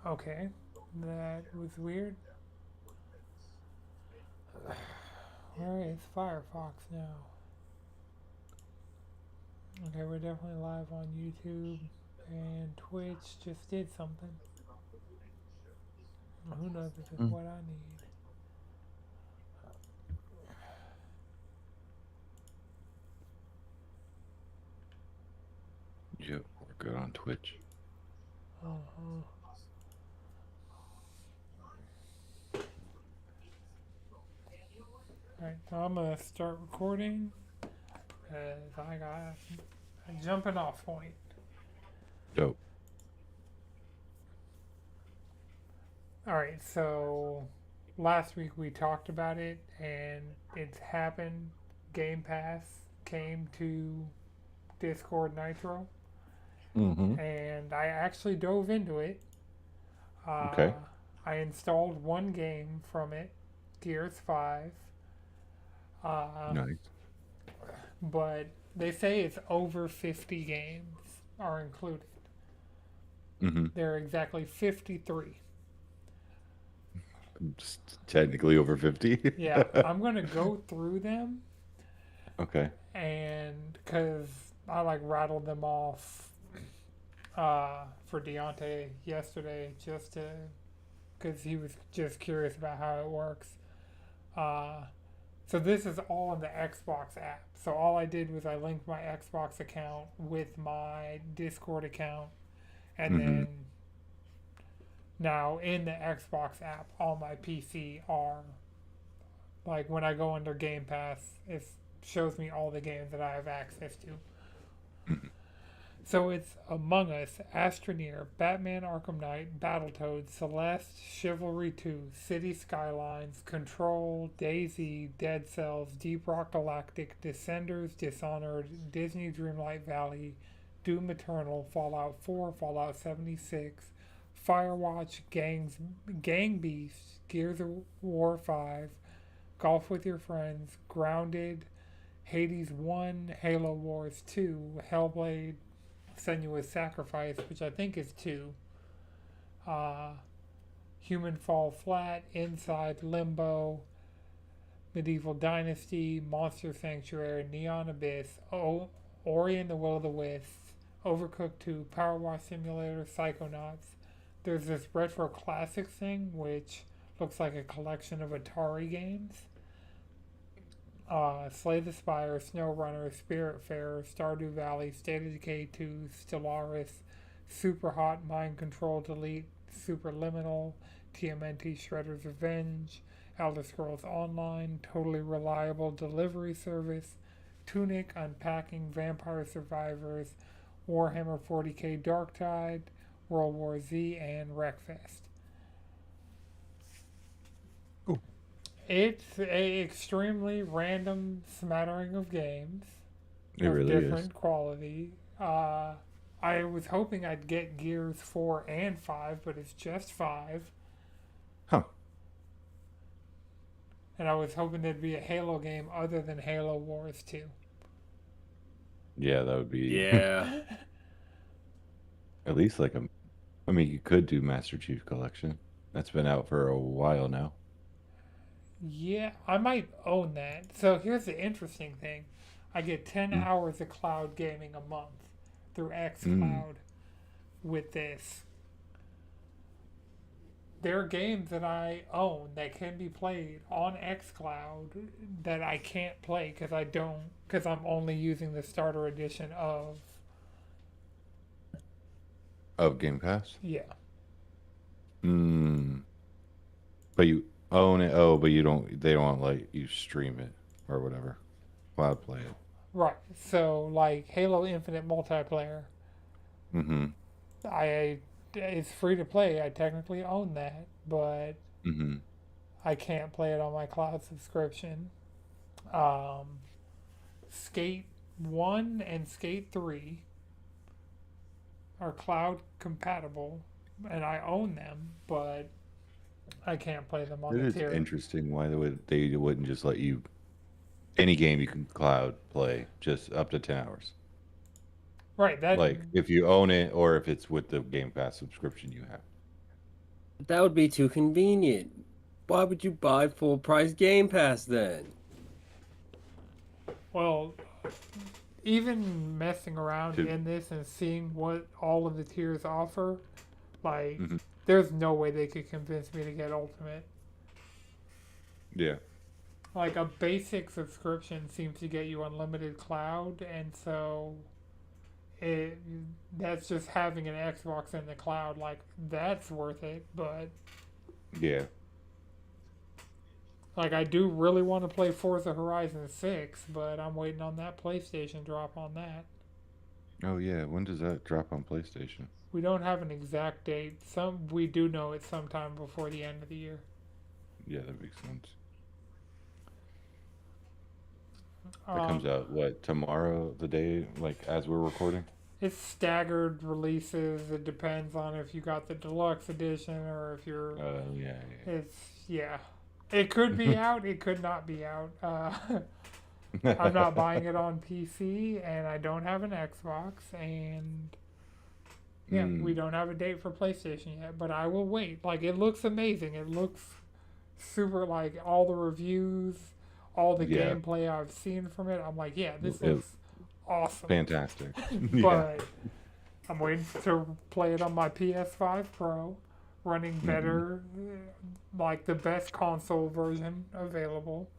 Okay, that was weird. Where is Firefox now? Okay, we're definitely live on YouTube, and Twitch just did something. Who knows if it's Mm. what I need? Yep, we're good on Twitch. Uh-huh. Alright, so I'm gonna start recording because I got a jumping off point. Dope. Alright, so last week we talked about it and it's happened. Game Pass came to Discord Nitro Mm-hmm. and I actually dove into it. Okay. Uh, I installed one game from it, Gears 5. Uh, Nice. but they say it's over 50 games are included. Mm-hmm. There are exactly 53. Just technically over 50. Yeah, I'm going to go through them Okay. and because I like rattled them off for Deontay yesterday just to because he was just curious about how it works. Uh, so this is all in the Xbox app. So all I did was I linked my Xbox account with my Discord account, and Mm-hmm. then now in the Xbox app, all my PC are like when I go under Game Pass, it shows me all the games that I have access to. Mm-hmm. So it's Among Us, Astroneer, Batman Arkham Knight, Battletoads, Celeste, Chivalry 2, City Skylines, Control, DayZ, Dead Cells, Deep Rock Galactic, Descenders, Dishonored, Disney Dreamlight Valley, Doom Eternal, Fallout 4, Fallout 76, Firewatch, Gang Beasts, Gears of War 5, Golf with Your Friends, Grounded, Hades 1, Halo Wars 2, Hellblade, Senua's Sacrifice, which I think is 2, uh, Human Fall Flat, Inside, Limbo, Medieval Dynasty, Monster Sanctuary, Neon Abyss, Ori and the Will of the Wisps, Overcooked 2, Power Wash Simulator, Psychonauts. There's this retro classic thing, which looks like a collection of Atari games. Slay the Spire, SnowRunner, Spiritfarer, Stardew Valley, State of Decay 2, Stellaris, Super Hot, Mind Control Delete, Superliminal, TMNT Shredder's Revenge, Elder Scrolls Online, Totally Reliable Delivery Service, Tunic, Unpacking, Vampire Survivors, Warhammer 40k Darktide, World War Z, and Wreckfest. Cool. It's a extremely random smattering of games It of really is. different quality. I was hoping I'd get Gears 4 and 5, but it's just 5. Huh. And I was hoping there'd be a Halo game other than Halo Wars 2. Yeah, that would be Yeah. at least like a. I mean, you could do Master Chief Collection. That's been out for a while now. Yeah, I might own that. So here's the interesting thing I get 10 Mm. hours of cloud gaming a month through Mm. xCloud with this. There are games that I own that can be played on xCloud that I can't play because I'm only using the starter edition of Of Game Pass. yeah. Mm. But you own it. Oh, but you don't. They don't let you stream it or whatever. Cloud play it. Right. So like Halo Infinite multiplayer, Mm-hmm. I it's free to play. I technically own that, but Mm-hmm. I can't play it on my cloud subscription. Um, Skate 1 and Skate 3 are cloud compatible, and I own them, but I can't play them on It the is tier. interesting why they wouldn't just let you any game you can cloud play just up to 10 hours. Right, that Like if you own it or if it's with the Game Pass subscription you have. That would be too convenient. Why would you buy full price Game Pass then? Well, even messing around To in this and seeing what all of the tiers offer, like, hmm there's no way they could convince me to get Ultimate. yeah, Like, a basic subscription seems to get you unlimited cloud, and so it that's just having an Xbox in the cloud. Like, that's worth it, but yeah. like, I do really want to play Forza Horizon 6, but I'm waiting on that PlayStation drop on that. Oh yeah. When does that drop on PlayStation? We don't have an exact date. Some we do know it's sometime before the end of the year. Yeah, that makes sense. That Um, comes out what tomorrow? The day like as we're recording. it's staggered releases. It depends on if you got the deluxe edition or if you're. Oh yeah, It's yeah. It could be out. It could not be out. I'm yeah. not buying it on PC, and I don't have an Xbox, and yeah, we mm, don't have a date for PlayStation yet. But I will wait. Like, it looks amazing. It looks super. Like, all the reviews, all the yeah. gameplay I've seen from it, I'm like, yeah, this It, looks awesome. fantastic. Yeah. But I'm waiting to play it on my PS5 Pro, running hmm better, like the best console version available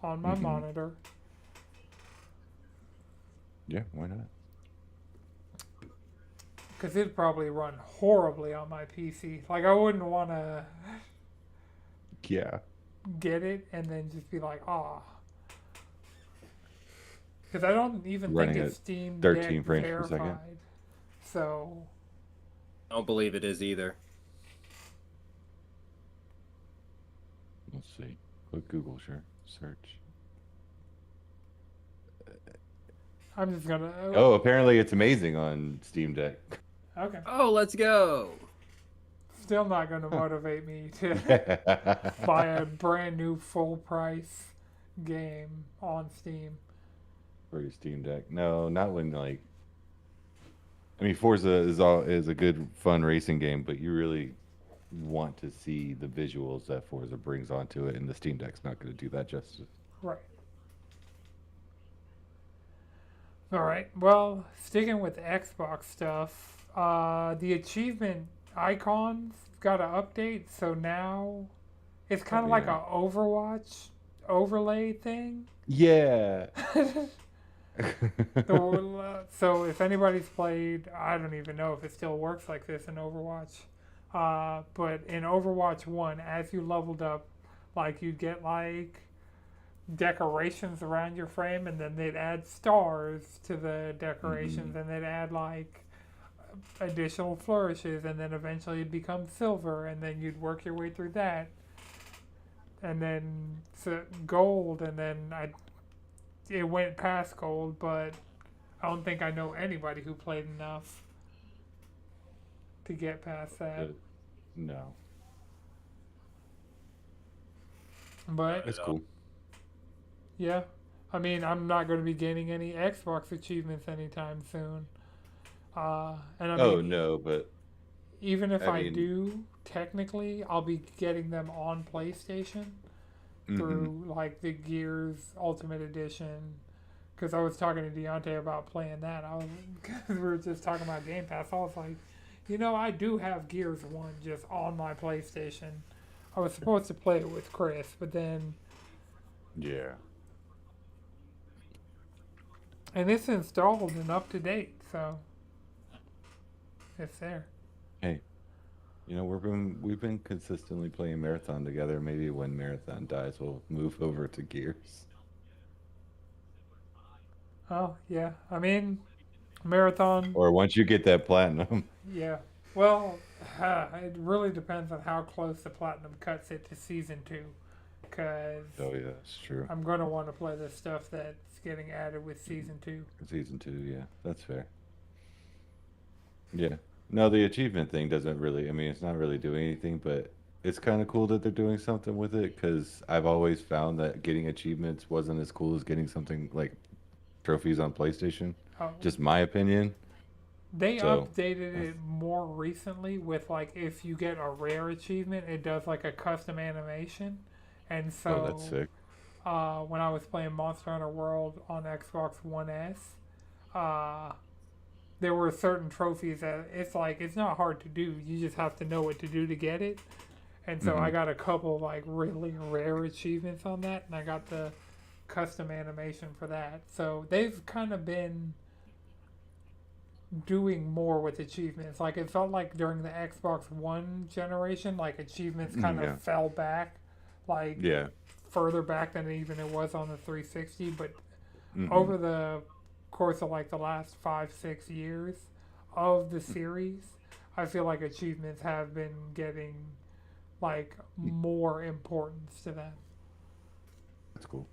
on my hmm monitor. Yeah. Why not? Because it'd probably run horribly on my PC. Like, I wouldn't want to Yeah. get it and then just be like, ah. Because I don't even think Running it's at Steam Deck 13 frames per second. verified. So, I don't believe it is either. Let's see. Quick Google sure search. I'm just gonna. Oh, apparently it's amazing on Steam Deck. Okay. Oh, let's go. Still not gonna Huh. motivate me to buy Yeah. a brand new full price game on Steam. For your Steam Deck. No, not when like I mean Forza is a good fun racing game, but you really want to see the visuals that Forza brings onto it, and the Steam Deck's not going to do that justice. Right. All right. Well, sticking with Xbox stuff, the achievement icons got an update, so now it's Oh kind of like yeah. a Overwatch overlay thing. Yeah. So if anybody's played, I don't even know if it still works like this in Overwatch. But in Overwatch 1, as you leveled up, like you'd get like decorations around your frame, and then they'd add stars to the hmm decorations, and they'd add like additional flourishes, and then eventually it'd become silver, and then you'd work your way through that, and then gold, and then it went past gold, but I don't think I know anybody who played enough to get past that. No, But Not at it's all. cool. yeah, I mean, I'm not going to be getting any Xbox achievements anytime soon. And I Oh mean, no, but even if I I mean, do, technically, I'll be getting them on PlayStation hmm through like the Gears Ultimate Edition. Because I was talking to Deontay about playing that. Cause we were just talking about Game Pass. I was like, I do have Gears 1 just on my PlayStation. I was supposed to play it with Chris, but then. yeah. And it's installed and up to date, so it's there. Hey, we've been consistently playing Marathon together. Maybe when Marathon dies, we'll move over to Gears. Oh, yeah. I mean, Marathon, Or once you get that platinum. yeah. Well, it really depends on how close the Platinum cuts it to Season 2. Because Oh yeah, that's true. I'm going to want to play the stuff that's getting added with Season 2. Season 2, yeah, that's fair. Yeah. No, the achievement thing doesn't really, I mean, it's not really doing anything, but it's kind of cool that they're doing something with it because I've always found that getting achievements wasn't as cool as getting something like trophies on PlayStation. Oh, Just my opinion. They So, updated it more recently with like if you get a rare achievement, it does like a custom animation. And oh, that's so sick. when I was playing Monster Hunter World on Xbox One S, uh, there were certain trophies that it's like it's not hard to do. You just have to know what to do to get it. And so Hmm. I got a couple like really rare achievements on that, and I got the custom animation for that. So they've kind of been doing more with achievements. Like it felt like during the Xbox One generation, like achievements kind of Yeah. fell back, like Yeah. further back than even it was on the 360. But Hmm. over the course of like the last 5 6 years of the series, I feel like achievements have been getting like more importance to them. That's cool.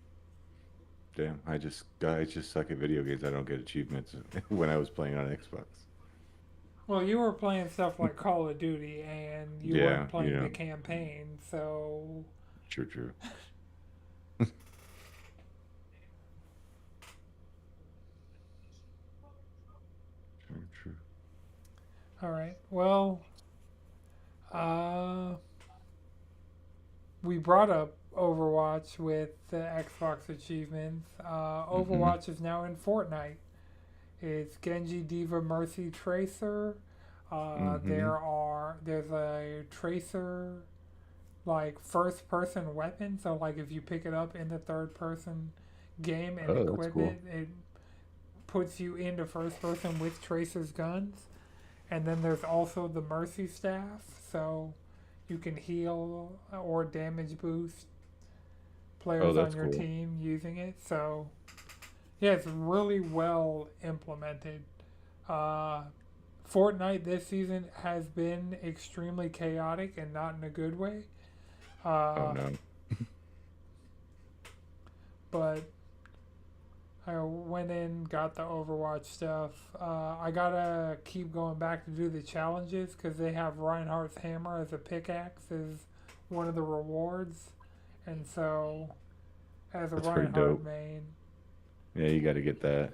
Damn, I just suck at video games. I don't get achievements when I was playing on Xbox. Well, you were playing stuff like Call of Duty, and you Yeah, weren't playing the campaign, so true, true, true, true. all right. Well, uh, we brought up Overwatch with the Xbox achievements. Hmm. Overwatch is now in Fortnite. It's Genji, Diva, Mercy, Tracer. Hmm. There's a Tracer like first person weapon. So like if you pick it up in the third person game and Oh, that's equip cool. it, it puts you into first person with Tracer's guns. And then there's also the Mercy Staff, so you can heal or damage boost Oh, players on that's your cool. team using it. So yeah, it's really well implemented. Uh, Fortnite this season has been extremely chaotic and not in a good way. Oh Uh, no. but I went in, got the Overwatch stuff. I gotta keep going back to do the challenges because they have Reinhardt's hammer as a pickaxe as one of the rewards, and so as a That's pretty Reinhardt dope. main. Yeah, you got to get that.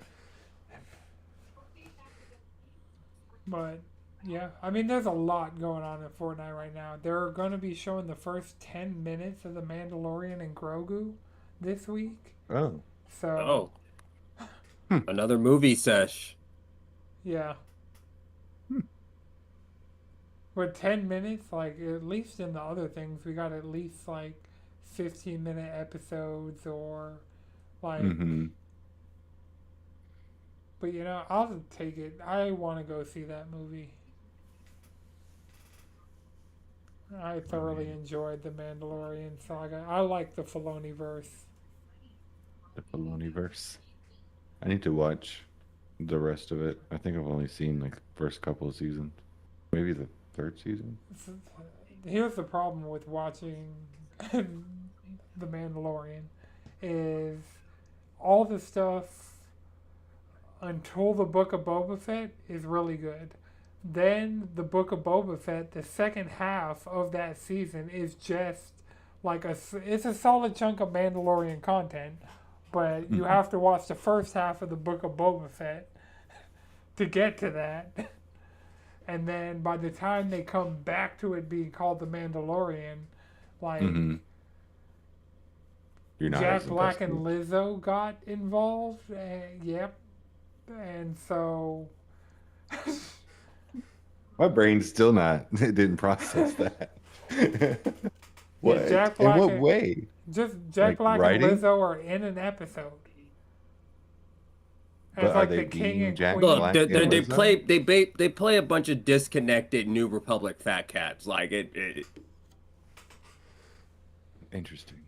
But yeah, I mean, there's a lot going on in Fortnite right now. They're gonna be showing the first 10 minutes of the Mandalorian and Grogu this week. Oh. So Oh, Hmm. another movie sesh. yeah, Hmm. with 10 minutes, like at least in the other things, we got at least like 15-minute episodes or like. Mm-hmm. But I'll take it. I want to go see that movie. I I thoroughly mean, enjoyed the Mandalorian saga. I like the Filoni verse. the Filoni verse. I need to watch the rest of it. I think I've only seen like the first couple of seasons. Maybe the third season. Here's the problem with watching the Mandalorian is all the stuff until the Book of Boba Fett is really good. Then the Book of Boba Fett, the second half of that season is just like it's a solid chunk of Mandalorian content, but you Hmm. have to watch the first half of the Book of Boba Fett to get to that. And then by the time they come back to it being called the Mandalorian, like Hmm. You're not Jack as Black invested. and Lizzo got involved. Yep. And so, My brain's still not. It didn't process that. yeah, What? In what way? Just Jack Like Black and writing? Lizzo are in an episode But as are like they the king being and Jack Look, queen Black and they of. Lizzo? play a bunch of disconnected New Republic fat cats. Like it Interesting.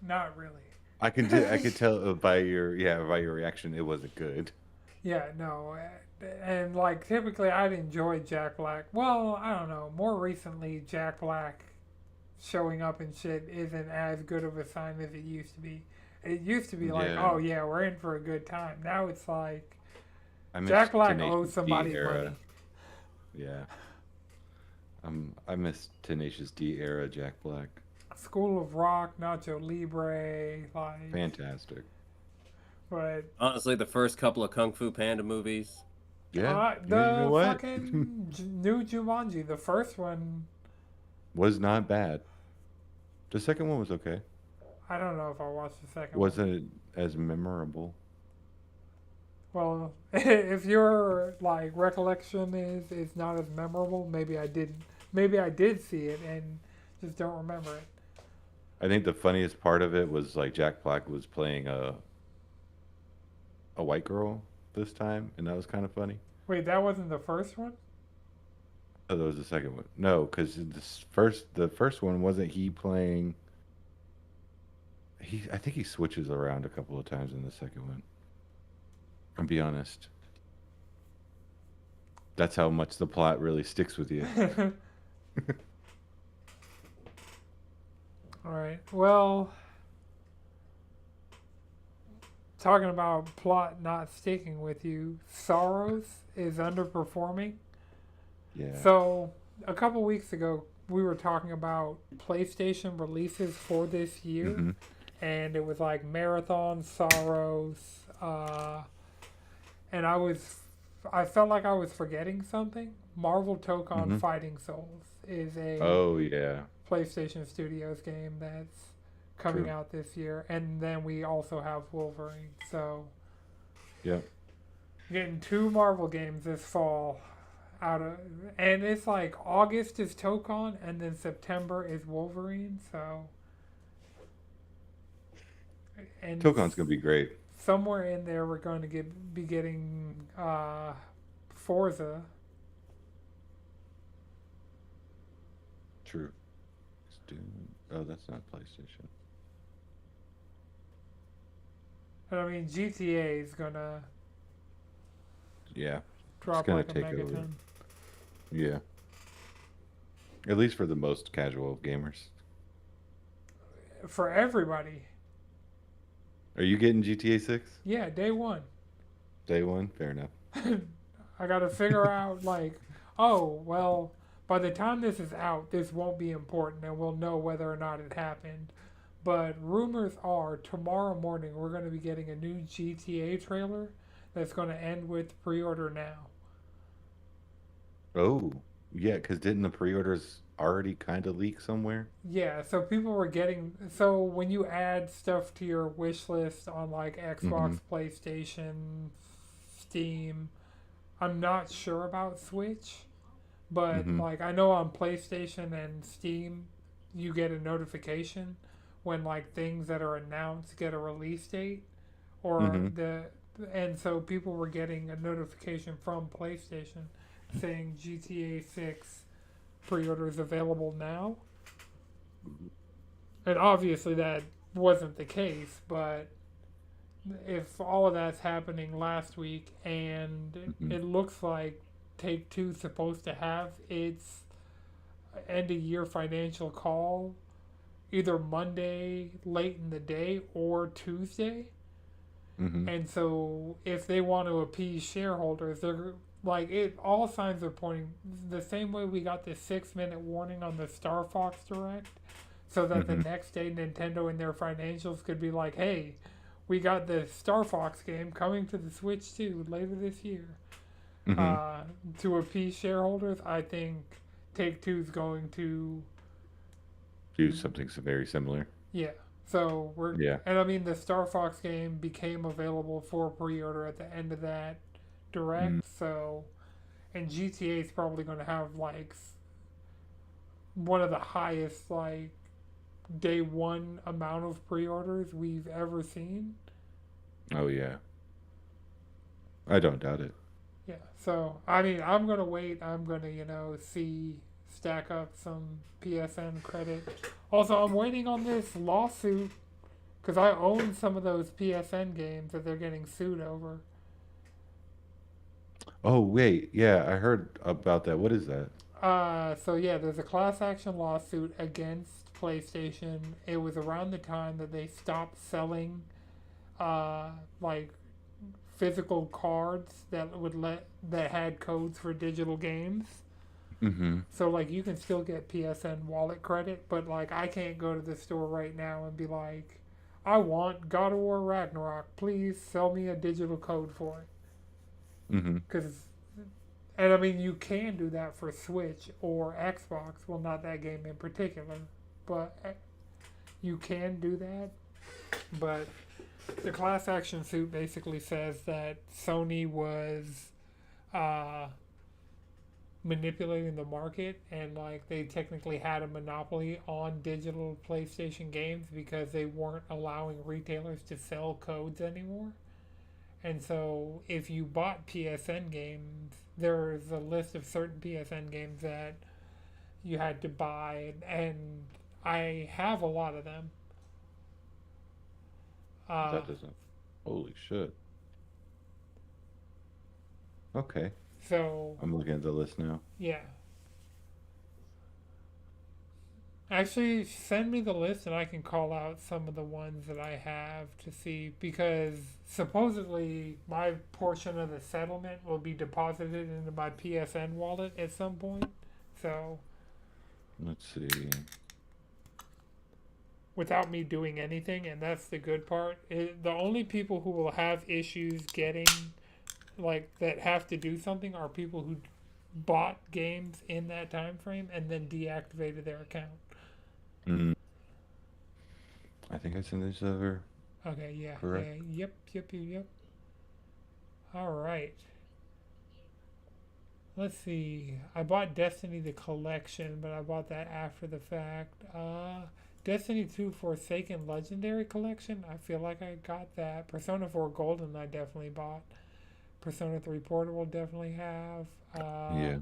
Not really. I could tell by by your reaction it wasn't good. Yeah, no. And like typically I'd enjoy Jack Black. Well, I don't know. More recently, Jack Black showing up and shit isn't as good of a sign as it used to be. It used to be like, Yeah. oh yeah, we're in for a good time. Now it's like I Jack miss Black owes Tenacious D somebody money. era. Yeah. I miss Tenacious D era Jack Black. School of Rock, Nacho Libre, like, Fantastic. but honestly the first couple of Kung Fu Panda movies. Yeah. Yeah, you know The what? fucking new Jumanji, the first one, Was not bad. The second one was okay. I don't know if I watched the second one. Wasn't as memorable. Well, if your like recollection is not as memorable, maybe I didn't. Maybe I did see it and just don't remember it. I think the funniest part of it was like Jack Black was playing a white girl this time, and that was kind of funny. Wait, that wasn't the first one? Oh, that was the second one. No, because the first one wasn't he playing. I think he switches around a couple of times in the second one. I'll be honest. That's how much the plot really sticks with you. All right. Well, talking about plot not sticking with you, Sorrows is underperforming. Yeah. So, a couple weeks ago, we were talking about PlayStation releases for this year, Mm-hmm. and it was like Marathon, Sorrows, and I felt like I was forgetting something. Marvel Tokon Mm-hmm. Fighting Souls is a Oh yeah. PlayStation Studios game that's coming True. out this year, and then we also have Wolverine. So, Yep. getting two Marvel games this fall out of, and it's like August is Tokon, and then September is Wolverine. So, and Tokon's gonna be great. somewhere in there we're going to be getting Forza. True. Oh, that's not PlayStation. But I mean, GTA is gonna Yeah. drop gonna like a take over. megaton. Yeah. At least for the most casual gamers. For everybody. Are you getting GTA 6? Yeah, day one. Day one? Fair enough. I gotta figure out, like, oh, well, by the time this is out, this won't be important and we'll know whether or not it happened. But rumors are tomorrow morning we're going to be getting a new GTA trailer that's going to end with pre order now. Oh, yeah, because didn't the pre-orders already kind of leak somewhere? Yeah, so people were getting. So when you add stuff to your wish list on like Mm-hmm. Xbox, PlayStation, Steam, I'm not sure about Switch. But Mm-hmm. like I know on PlayStation and Steam, you get a notification when like things that are announced get a release date, or Mm-hmm. and so people were getting a notification from PlayStation saying GTA 6 pre-orders available now. And obviously that wasn't the case, but if all of that's happening last week and Mm-hmm. it looks like Take Two's supposed to have its end of year financial call either Monday late in the day or Tuesday. Mm-hmm. And so if they want to appease shareholders, they're like it all signs are pointing the same way we got the 6 minute warning on the Star Fox Direct so that the Mm-hmm. next day Nintendo in their financials could be like, hey, we got the Star Fox game coming to the Switch too later this year. Mm-hmm. Uh, to appease shareholders, I think Take Two's going to, Do something very similar. yeah. So we're, Yeah. and I mean, the Star Fox game became available for pre order at the end of that Mm-hmm. direct. So, and GTA is probably going to have like one of the highest, like, day one amount of pre orders we've ever seen. Oh yeah. I don't doubt it. Yeah. So, I mean, I'm going to wait. I'm going to, stack up some PSN credit. Also, I'm waiting on this lawsuit because I own some of those PSN games that they're getting sued over. Oh wait, yeah, I heard about that. What is that? So yeah, there's a class action lawsuit against PlayStation. It was around the time that they stopped selling, like physical cards that had codes for digital games. Mm-hmm. So like you can still get PSN wallet credit, but like I can't go to the store right now and be like, I want God of War Ragnarok. Please sell me a digital code for it. Mm-hmm. Because And I mean, you can do that for Switch or Xbox. Well, not that game in particular, but you can do that. But the class action suit basically says that Sony was uh, manipulating the market and like they technically had a monopoly on digital PlayStation games because they weren't allowing retailers to sell codes anymore. And so if you bought PSN games, there's a list of certain PSN games that you had to buy, and I have a lot of them. Uh, That doesn't. Holy shit. Okay. so I'm looking at the list now. yeah, actually, send me the list and I can call out some of the ones that I have to see because supposedly my portion of the settlement will be deposited into my PSN wallet at some point. So, Let's see. without me doing anything, and that's the good part, the only people who will have issues getting like that have to do something are people who bought games in that time frame and then deactivated their account. Mm, I think I sent this over. Okay, yeah, Correct. yeah, yep. All right. Let's see. I bought Destiny the collection, but I bought that after the fact. Destiny 2 Forsaken Legendary Collection. I feel like I got that. Persona 4 Golden I definitely bought. Persona 3 Portable definitely have. Yeah.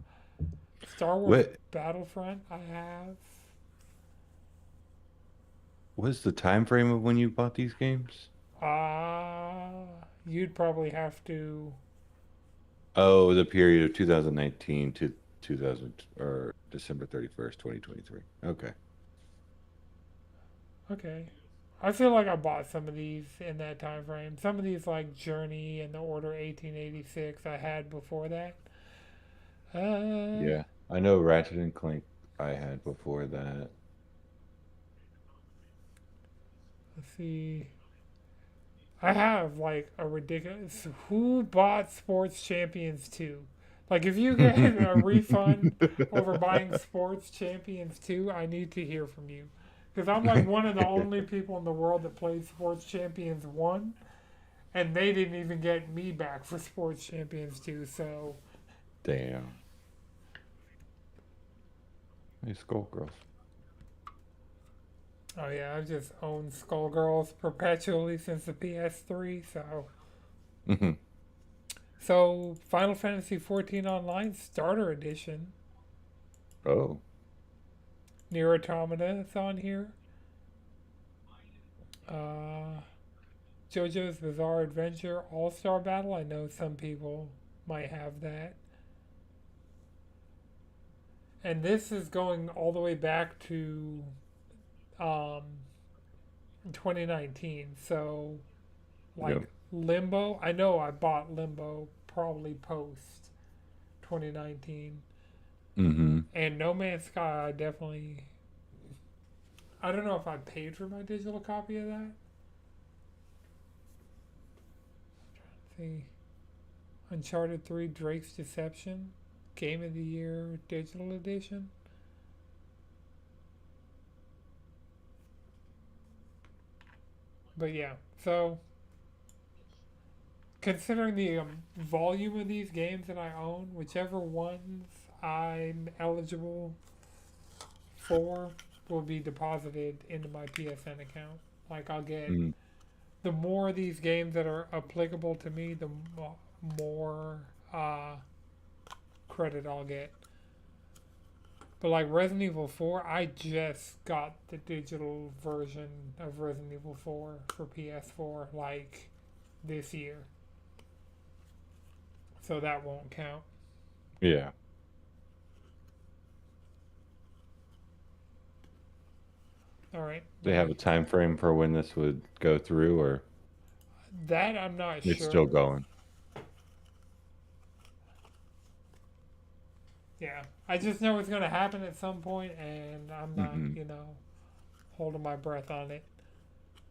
Star Wars What Battlefront I have. was the time frame of when you bought these games? You'd probably have to. Oh, the period of 2019 to 2000 or December 31st, 2023. Okay. Okay. I feel like I bought some of these in that time frame. Some of these, like Journey and the Order 1886, I had before that. Uh, Yeah. I know Ratchet and Clank I had before that. let's see. I have like a ridiculous. Who bought Sports Champions 2? Like, if you get a refund over buying Sports Champions 2, I need to hear from you. Because I'm like one of the only people in the world that played Sports Champions 1, and they didn't even get me back for Sports Champions 2, so. Damn. Hey, Skullgirls. Oh yeah, I've just owned Skullgirls perpetually since the PS3, so. Mhm. So, Final Fantasy XIV Online Starter Edition. Oh. Near Automata is on here. Uh, JoJo's Bizarre Adventure All Star Battle. I know some people might have that. And this is going all the way back to um, 2019. So, like Yep. Limbo. I know I bought Limbo probably post 2019. Mm-hmm. And No Man's Sky, I definitely. I don't know if I paid for my digital copy of that. Let's see. Uncharted 3 Drake's Deception. Game of the Year Digital Edition. But yeah, so considering the volume of these games that I own, whichever ones I'm eligible for will be deposited into my PSN account. Like, I'll get Mm. the more of these games that are applicable to me, the more credit I'll get. But like Resident Evil 4, I just got the digital version of Resident Evil 4 for PS4 like this year. So that won't count. Yeah. All right. They have a time frame for when this would go through, or That I'm not it's still sure. going. Yeah. I just know it's going to happen at some point, and I'm not, Mm-hmm. holding my breath on it.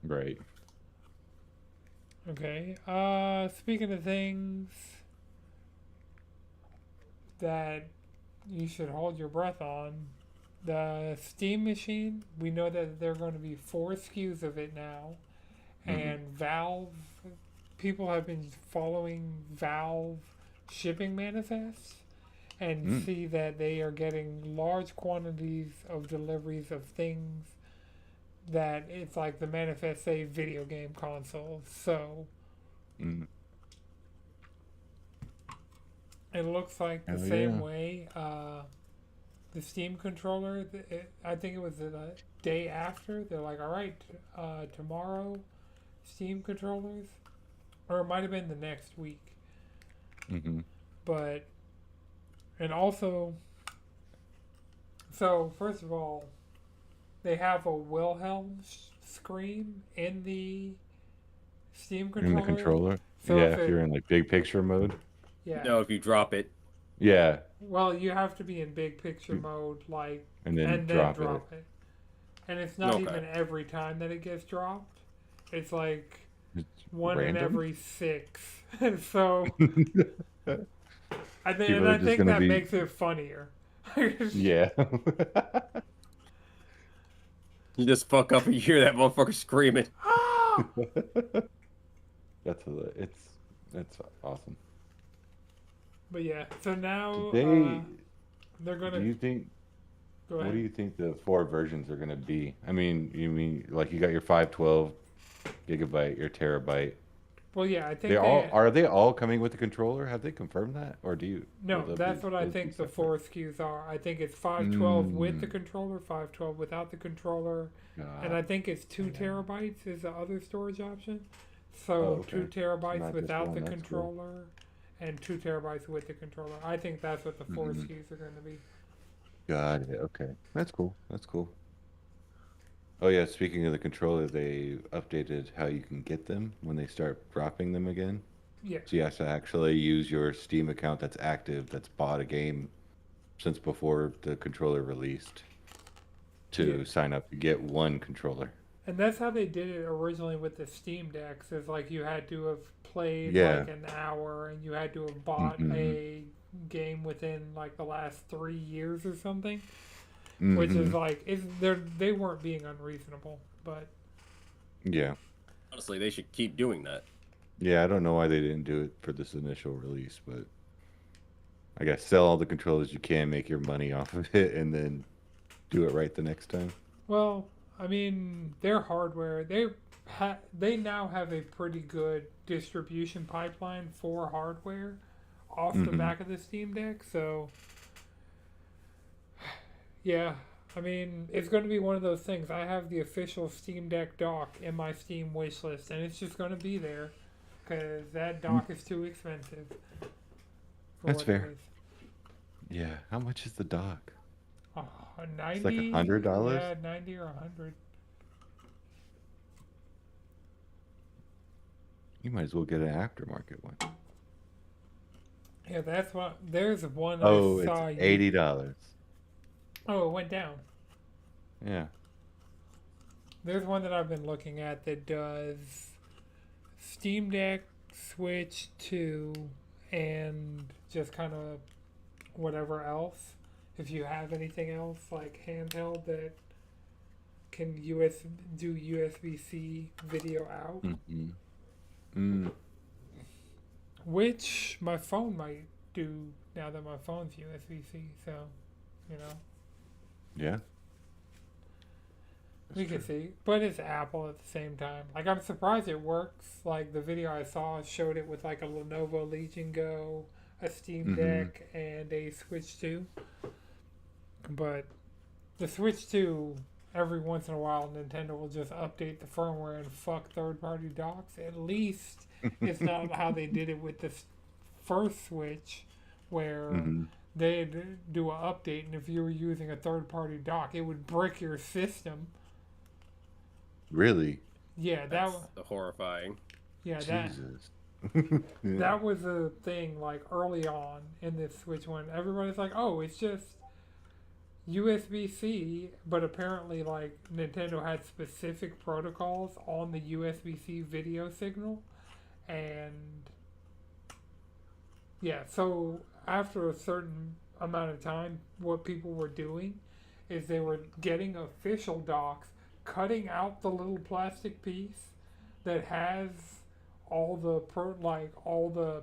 Right. Okay. Speaking of things, that you should hold your breath on. The Steam machine, we know that there are going to be 4 SKUs of it now, Mm-hmm. and Valve, people have been following Valve shipping manifests and Mm. see that they are getting large quantities of deliveries of things that it's like the manifest say video game consoles. So Mm. it looks like the Hell same yeah. way. The Steam controller, I think it was the day after. They're like, all right, tomorrow, Steam controllers, or it might have been the next week. Mm-hmm. But and also, so first of all, they have a Wilhelm scream in the Steam In the controller. controller. So Yeah, if if you're it, in like big picture mode. yeah, No, if you drop it. Yeah, well, you have to be in big picture mode, like, and then and then drop it. drop it. And it's not Okay. even every time that it gets dropped. It's like It's one in random. every 6. So People are I just think gonna that be. makes it funnier. Yeah. You just fuck up and you hear that motherfucker screaming. Ah! That's that's awesome. But yeah, so now They they're do gonna you think go what do ahead. you think the 4 versions are gonna be? I mean, you mean like you got your 512 GB, your terabyte. Well, yeah, I They think all they are they all coming with the controller? Have they confirmed that, or will no. That's what I those be think the separate? 4 SKUs are. I think it's 512 with the Mm, controller, 512 without the controller, and God. I think it's two Yeah. terabytes is the other storage option. Oh, So two okay. So terabytes not just without one. the That's cool. controller, and 2 TB with the controller. I think that's what the four Hmm. SKUs are going to be. Got it. Okay. That's cool. That's cool. Oh yeah, speaking of the controller, they updated how you can get them when they start dropping them again. Yeah, So you have to actually use your Steam account that's active, that's bought a game since before the controller released yeah. to sign up to get one controller. And that's how they did it originally with the Steam Decks. Is like you had to have played Yeah. like an hour, and you had to have bought Mm-hmm. a game within like the last 3 years or something. Which is Mm-hmm. like they weren't being unreasonable, but Yeah. Honestly, they should keep doing that. Yeah, I don't know why they didn't do it for this initial release, but I guess sell all the controllers you can, make your money off of it, and then do it right the next time. well, I mean their hardware they now have a pretty good distribution pipeline for hardware off the Mm-hmm. back of the Steam Deck, so yeah. I mean, it's going to be one of those things. I have the official Steam Deck dock in my Steam wish list, and it's just going to be there because that dock is too expensive for That's what it fair. is. Yeah. How much is the dock? Oh, It's like 90? $100. Yeah, 90 or 100. You might as well get an aftermarket one. Yeah, that's what. There's one Oh, I it's saw you. $80. Oh, it went down. Yeah. There's one that I've been looking at that does Steam Deck, Switch 2, and just kind of whatever else. If you have anything else like handheld that can do USB-C video out, Mm-hmm. Mm. which my phone might do now that my phone's USB-C. So, you know, Yeah. we That's can true. see. But it's Apple at the same time. Like I'm surprised it works. Like the video I saw showed it with like a Lenovo Legion Go, a Steam Mm-hmm. Deck, and a Switch 2. But the Switch 2, every once in a while, Nintendo will just update the firmware and fuck third-party docks. At least it's not how they did it with the first Switch, where Mm-hmm. they'd do an update, and if you were using a third-party dock, it would brick your system. Really? Yeah, That's horrifying. that Jesus. Yeah. that was a thing like early on in this Switch when everybody's like, "Oh, it's just USB-C," but apparently like Nintendo had specific protocols on the USB-C video signal, and yeah, so after a certain amount of time, what people were doing is they were getting official docks, cutting out the little plastic piece that has all the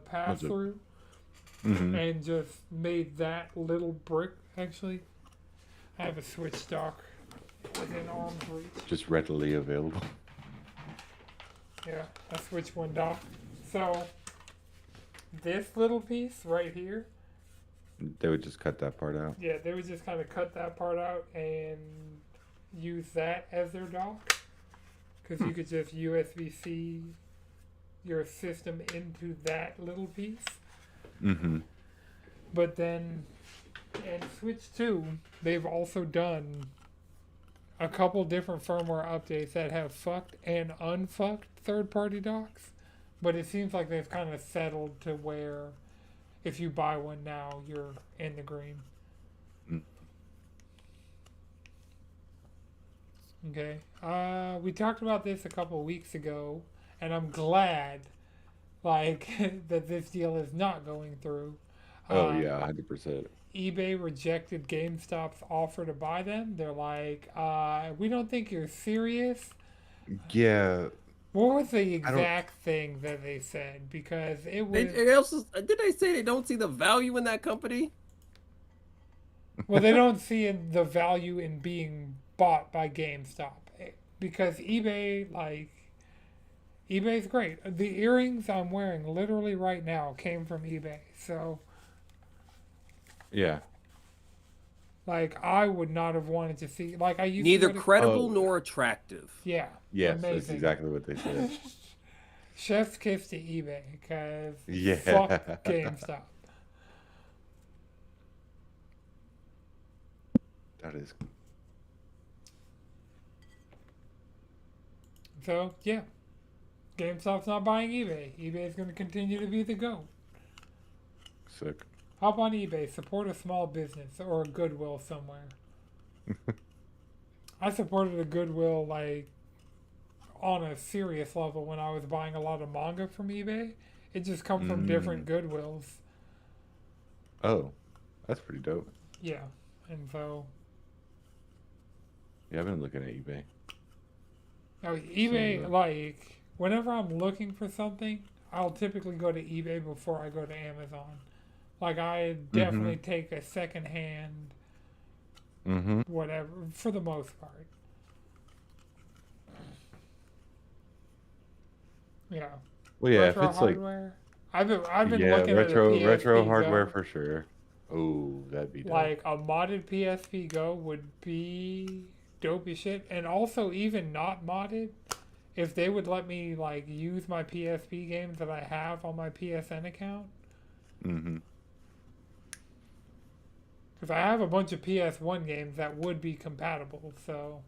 pass Was it? through, Mm-hmm. and just made that little brick. Actually, I have a switch dock within arm's reach. Just readily available. Yeah, a switch one dock. So this little piece right here, They would just cut that part out. yeah, they would just kind of cut that part out and use that as their dock, because you could just USB-C your system into that little piece. Mm-hmm. But then in Switch 2, they've also done a couple different firmware updates that have fucked and unfucked third-party docks. But it seems like they've kind of settled to where if you buy one now, you're in the green. Mm. Okay. We talked about this a couple weeks ago, and I'm glad, like, that this deal is not going through. Oh yeah, 100%. eBay rejected GameStop's offer to buy them. They're like, we don't think you're serious. Yeah, What was the I don't. exact thing that they said? Because it was, They also did they say they don't see the value in that company? well, they don't see the value in being bought by GameStop. Because eBay, like, eBay's great. The earrings I'm wearing literally right now came from eBay. So, Yeah. like, I would not have wanted to see, like, I used Neither to go to, credible Oh, nor attractive. yeah, yes, that's amazing. exactly what they said. Chef's kiss to eBay, because Yeah. fuck GameStop. That is So, yeah, GameStop's not buying eBay. eBay is going to continue to be the GOAT. sick. Hop on eBay, support a small business or a Goodwill somewhere. I supported a Goodwill, like, on a serious level when I was buying a lot of manga from eBay. It just comes from different Mm. Goodwills. Oh, that's pretty dope. Yeah, and so, Yeah, I've been looking at eBay. now Some of eBay, the. like, whenever I'm looking for something, I'll typically go to eBay before I go to Amazon. Like, I Mm-hmm. definitely take a second hand, Mm-hmm. whatever, for the most part. Yeah. Well, yeah, if Retro it's like, hardware. I've been yeah, looking at a retro PSP hardware Go. for sure. Oh, that'd be dope. Like, a modded PSP Go would be dope as shit. And also, even not modded, if they would let me, like, use my PSP games that I have on my PSN account. Mm-hmm. Because I have a bunch of PS1 games that would be compatible, so.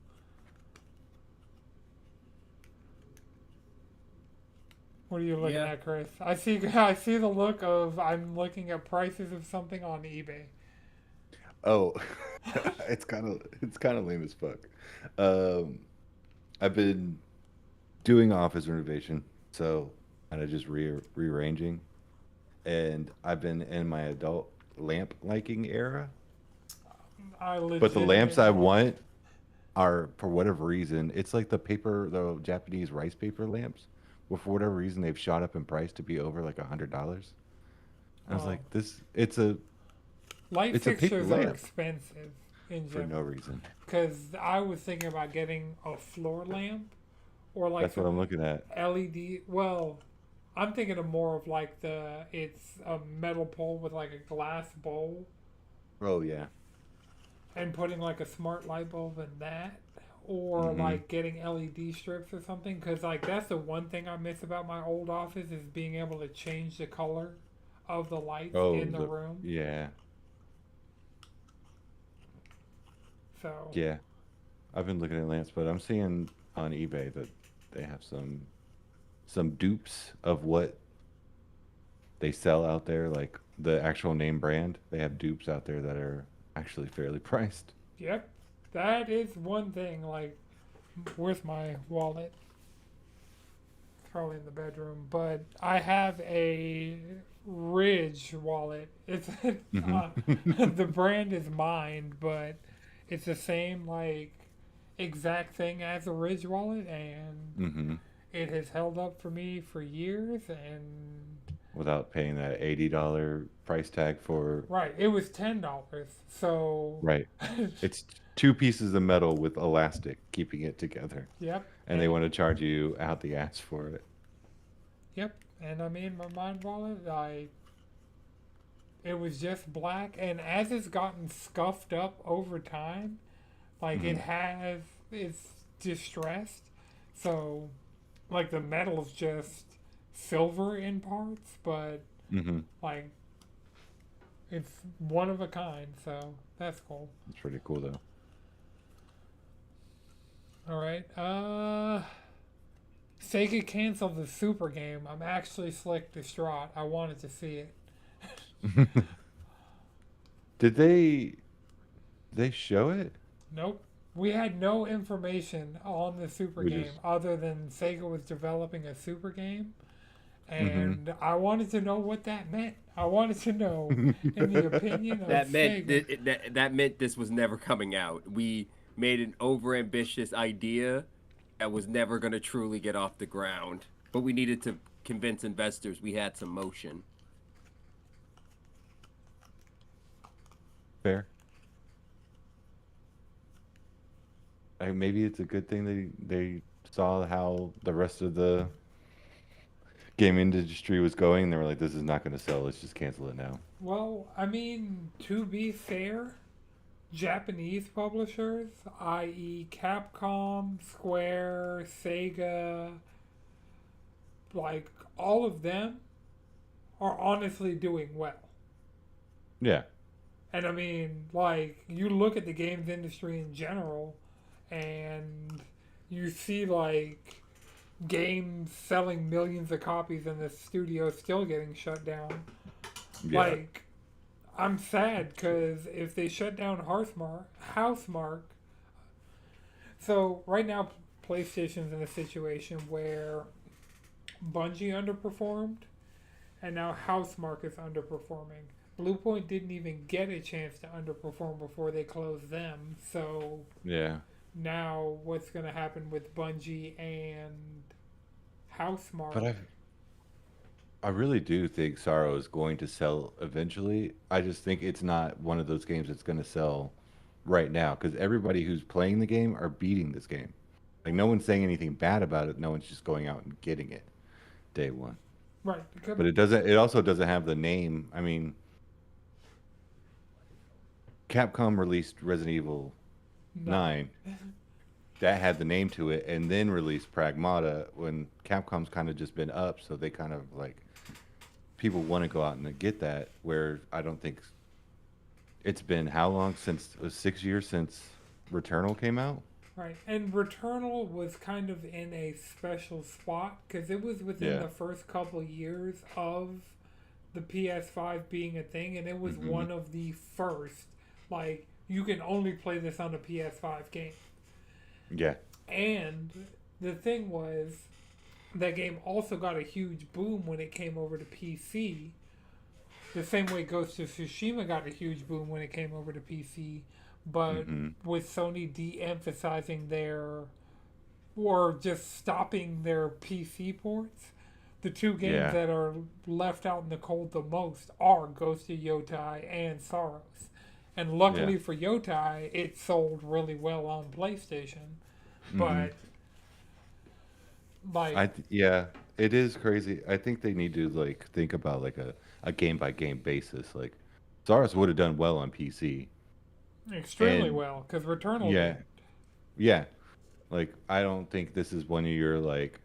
What are you looking Yeah. at, Chris? I see I see the look of I'm looking at prices of something on eBay. Oh, it's kind of lame as fuck. Um, I've been doing office renovation, so kind of just rearranging, and I've been in my adult lamp liking era. I But the lamps I legitimately. want are, for whatever reason, it's like the Japanese rice paper lamps. Well, for whatever reason, they've shot up in price to be over like $100. I was Oh, like, this, light it's a paper fixtures are lamp expensive in for no general. reason. Because I was thinking about getting a floor lamp or like That's what some I'm looking at. LED. Well, I'm thinking of more of like it's a metal pole with like a glass bowl Oh yeah. and putting like a smart light bulb in that. Or Mm-hmm. like getting LED strips or something. Because like that's the one thing I miss about my old office is being able to change the color of the lights Oh, in the room. yeah, So, yeah. I've been looking at lamps, but I'm seeing on eBay that they have some dupes of what they sell out there, like the actual name brand. They have dupes out there that are actually fairly priced. yep. That is one thing. Like, where's my wallet? probably in the bedroom, but I have a Ridge wallet. It's Hmm. uh, the brand is mine, but it's the same like exact thing as a Ridge wallet, and Hmm. it has held up for me for years. And Without paying that $80 price tag for right, it was $10, so right. It's two pieces of metal with elastic keeping it together, yep, and they and want to charge you out the ass for it. yep, and I mean my mind wallet, I it was just black, and as it's gotten scuffed up over time, like Hmm. it's distressed. So, like the metal's just silver in parts, but Hmm. like it's one of a kind. So that's cool. It's pretty cool though. All right. Sega canceled the Super game. I'm actually slick distraught. I wanted to see it. Did they show it? Nope. We had no information on the Super We game just other than Sega was developing a Super game, hmm. and I wanted to know what that meant. I wanted to know, in the opinion of That meant Sega. that meant this was never coming out. We made an overambitious idea that was never going to truly get off the ground. But we needed to convince investors we had some motion. Fair. Maybe it's a good thing they saw how the rest of the game industry was going. They were like, "This is not going to sell. Let's just cancel it now." Well, I mean, to be fair, Japanese publishers, i.e., Capcom, Square, Sega, like all of them, are honestly doing well. Yeah. And I mean, like, you look at the games industry in general, and you see, like, games selling millions of copies and the studio still getting shut down. Yeah. Like, I'm sad because if they shut down Housemark, so right now PlayStation's in a situation where Bungie underperformed, and now Housemark is underperforming. Bluepoint didn't even get a chance to underperform before they closed them. So Yeah. now what's going to happen with Bungie and But Housemark? I really do think Sorrow is going to sell eventually. I just think it's not one of those games that's going to sell right now because everybody who's playing the game are beating this game. Like no one's saying anything bad about it. No one's just going out and getting it day one. Right. But it doesn't. It also doesn't have the name. I mean, Capcom released Resident Evil Nine. 9 that had the name to it, and then released Pragmata when Capcom's kind of just been up, so they kind of like people want to go out and get that. Where I don't think it's been how long since it was 6 years since Returnal came out. Right. And Returnal was kind of in a special spot because it was within Yeah. the first couple years of the PS5 being a thing, and it was Hmm. one of the first. Like, you can only play this on a PS5 game. Yeah. And the thing was, that game also got a huge boom when it came over to PC. The same way Ghost of Tsushima got a huge boom when it came over to PC. But Hmm. with Sony de emphasizing their, or just stopping their PC ports, the two games Yeah. that are left out in the cold the most are Ghost of Yotai and Sorrows. And Yeah. luckily for Yotai, it sold really well on PlayStation. Hmm. But, like, Yeah, it is crazy. I think they need to like think about like a game by game basis. Like Zars would have done well on PC. extremely And well, because Returnal yeah, didn't. yeah. Like I don't think this is one of your like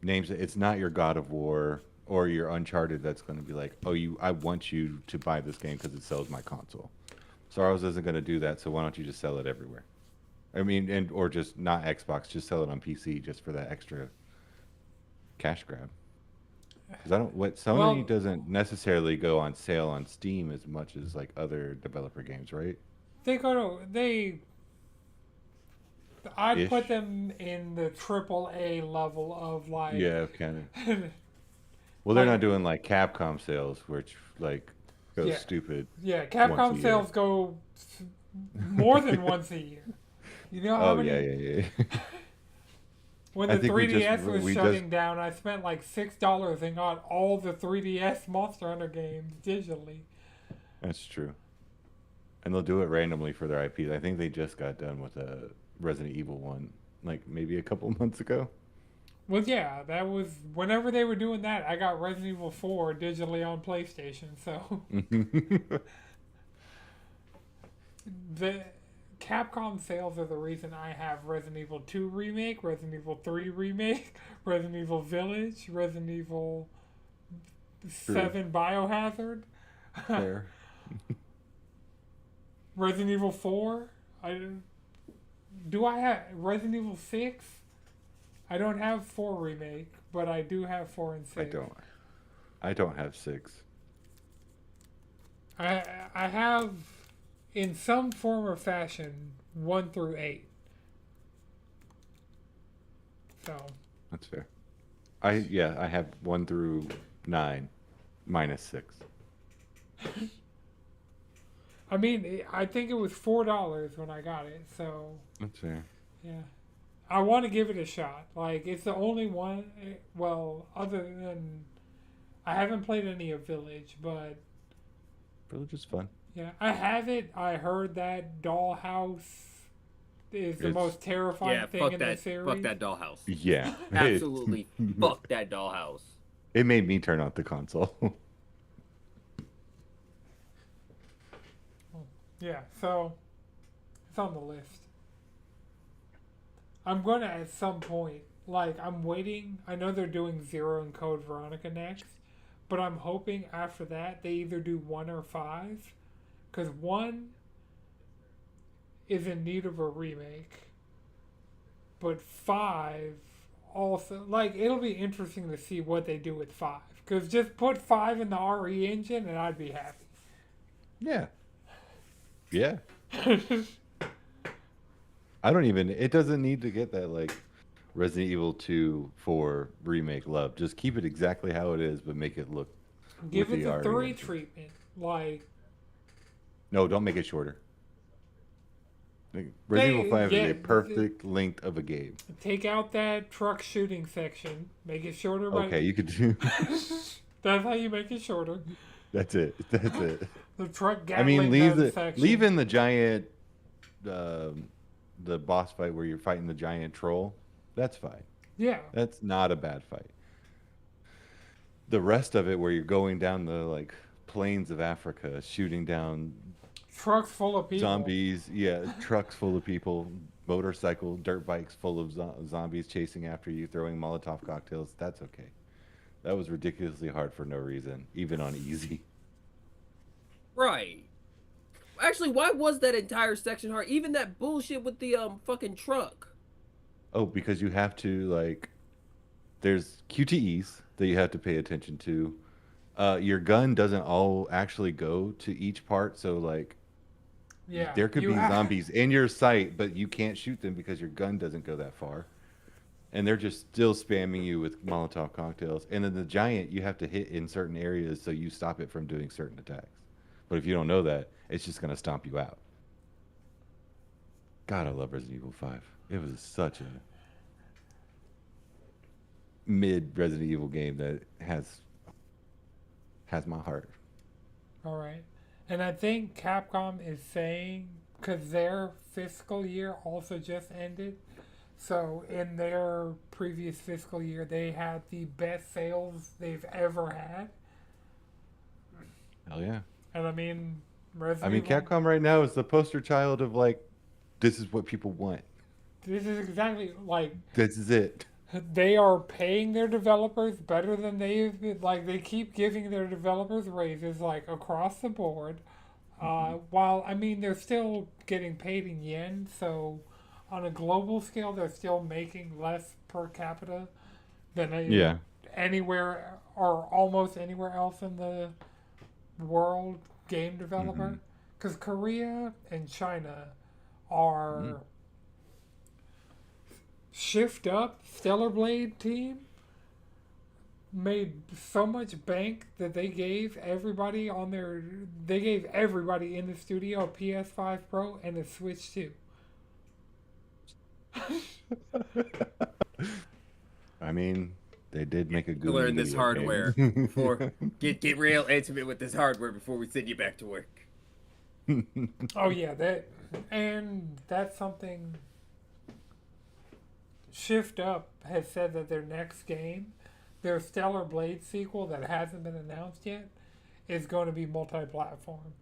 names. It's not your God of War or your Uncharted that's going to be like, oh, I want you to buy this game because it sells my console. Sorrows isn't going to do that, so why don't you just sell it everywhere? I mean, and or just not Xbox, just sell it on PC just for that extra cash grab. Because I don't, what Sony Well, doesn't necessarily go on sale on Steam as much as like other developer games, right? they go to they I'd put ish. them in the triple A level of like, Yeah, kind of. Well, they're not like doing like Capcom sales, which like goes yeah, stupid yeah. once a Capcom year. sales go more than once a year. You know how Oh yeah, many? yeah, yeah. When I the think 3DS was we just shutting down, I spent like $6 and got all the 3DS Monster Hunter games digitally. that's true. And they'll do it randomly for their IPs. I think they just got done with a Resident Evil one, like maybe a couple months ago. Well, yeah, that was whenever they were doing that. I got Resident Evil 4 digitally on PlayStation, so the Capcom sales are the reason I have Resident Evil 2 remake, Resident Evil 3 remake, Resident Evil Village, Resident Evil True. 7 Biohazard, Fair. Resident Evil 4. I do I have Resident Evil 6? I don't have 4 remake, but I do have 4 and I 6. don't. I don't have six. I have in some form or fashion 1 through 8. So, That's fair. I have 1 through 9, -6. I mean, I think it was $4 when I got it. So, That's fair. yeah. I want to give it a shot. Like, it's the only one. Well, other than. I haven't played any of Village, but Village is fun. yeah, I have it. I heard that Dollhouse is the It's most terrifying Yeah, thing in the series. fuck that dollhouse. yeah. Absolutely, fuck that dollhouse. It made me turn off the console. Yeah, so it's on the list. I'm gonna at some point. Like, I'm waiting. I know they're doing Zero and Code Veronica next, but I'm hoping after that they either do 1 or 5, because 1 is in need of a remake, but 5 also, like, it'll be interesting to see what they do with 5, because just put 5 in the RE engine and I'd be happy. Yeah. Yeah. I don't even. It doesn't need to get that like Resident Evil 2 4 remake love. Just keep it exactly how it is, but make it look Give with it the the RE 3 engine. treatment. Like, No, don't make it shorter. Like, Resident Evil 5 is a yeah, perfect length of a game. take out that truck shooting section, make it shorter. Okay, you could do. That's how you make it shorter. That's it. That's it. The truck I mean, Gatling gun section. leave in the giant, the boss fight where you're fighting the giant troll. That's fine. Yeah, That's not a bad fight. The rest of it, where you're going down the like plains of Africa, shooting down trucks full of people. zombies, yeah, trucks full of people, motorcycle, dirt bikes full of zombies chasing after you, throwing Molotov cocktails. That's okay. That was ridiculously hard for no reason, even on easy. Right. Actually, why was that entire section hard? Even that bullshit with the fucking truck. Oh, because you have to like, there's QTEs that you have to pay attention to. Your gun doesn't all actually go to each part, so like Yeah, there could you be have- zombies in your sight, but you can't shoot them because your gun doesn't go that far. And they're just still spamming you with Molotov cocktails. And then the giant, you have to hit in certain areas so you stop it from doing certain attacks. But if you don't know that, it's just going to stomp you out. God, I love Resident Evil 5. It was such a mid Resident Evil game that has my heart. All right, and I think Capcom is saying because their fiscal year also just ended. So in their previous fiscal year, they had the best sales they've ever had. Hell yeah. And I mean, I Resident mean, Evil, Capcom right now is the poster child of like, this is what people want. this is exactly like This is it. they are paying their developers better than they've been. Like, they keep giving their developers raises like across the board. While I mean they're still getting paid in yen, so on a global scale they're still making less per capita than Yeah. anywhere or almost anywhere else in the world game developer. Because Korea and China are Shift Up Stellar Blade team made so much bank that they gave everybody in the studio a PS5 Pro and a Switch 2. I mean, they did make a To good learn this video hardware game. before get real intimate with this hardware before we send you back to work. Oh yeah, that's something. Shift Up has said that their next game, their Stellar Blade sequel that hasn't been announced yet, is going to be multi-platform.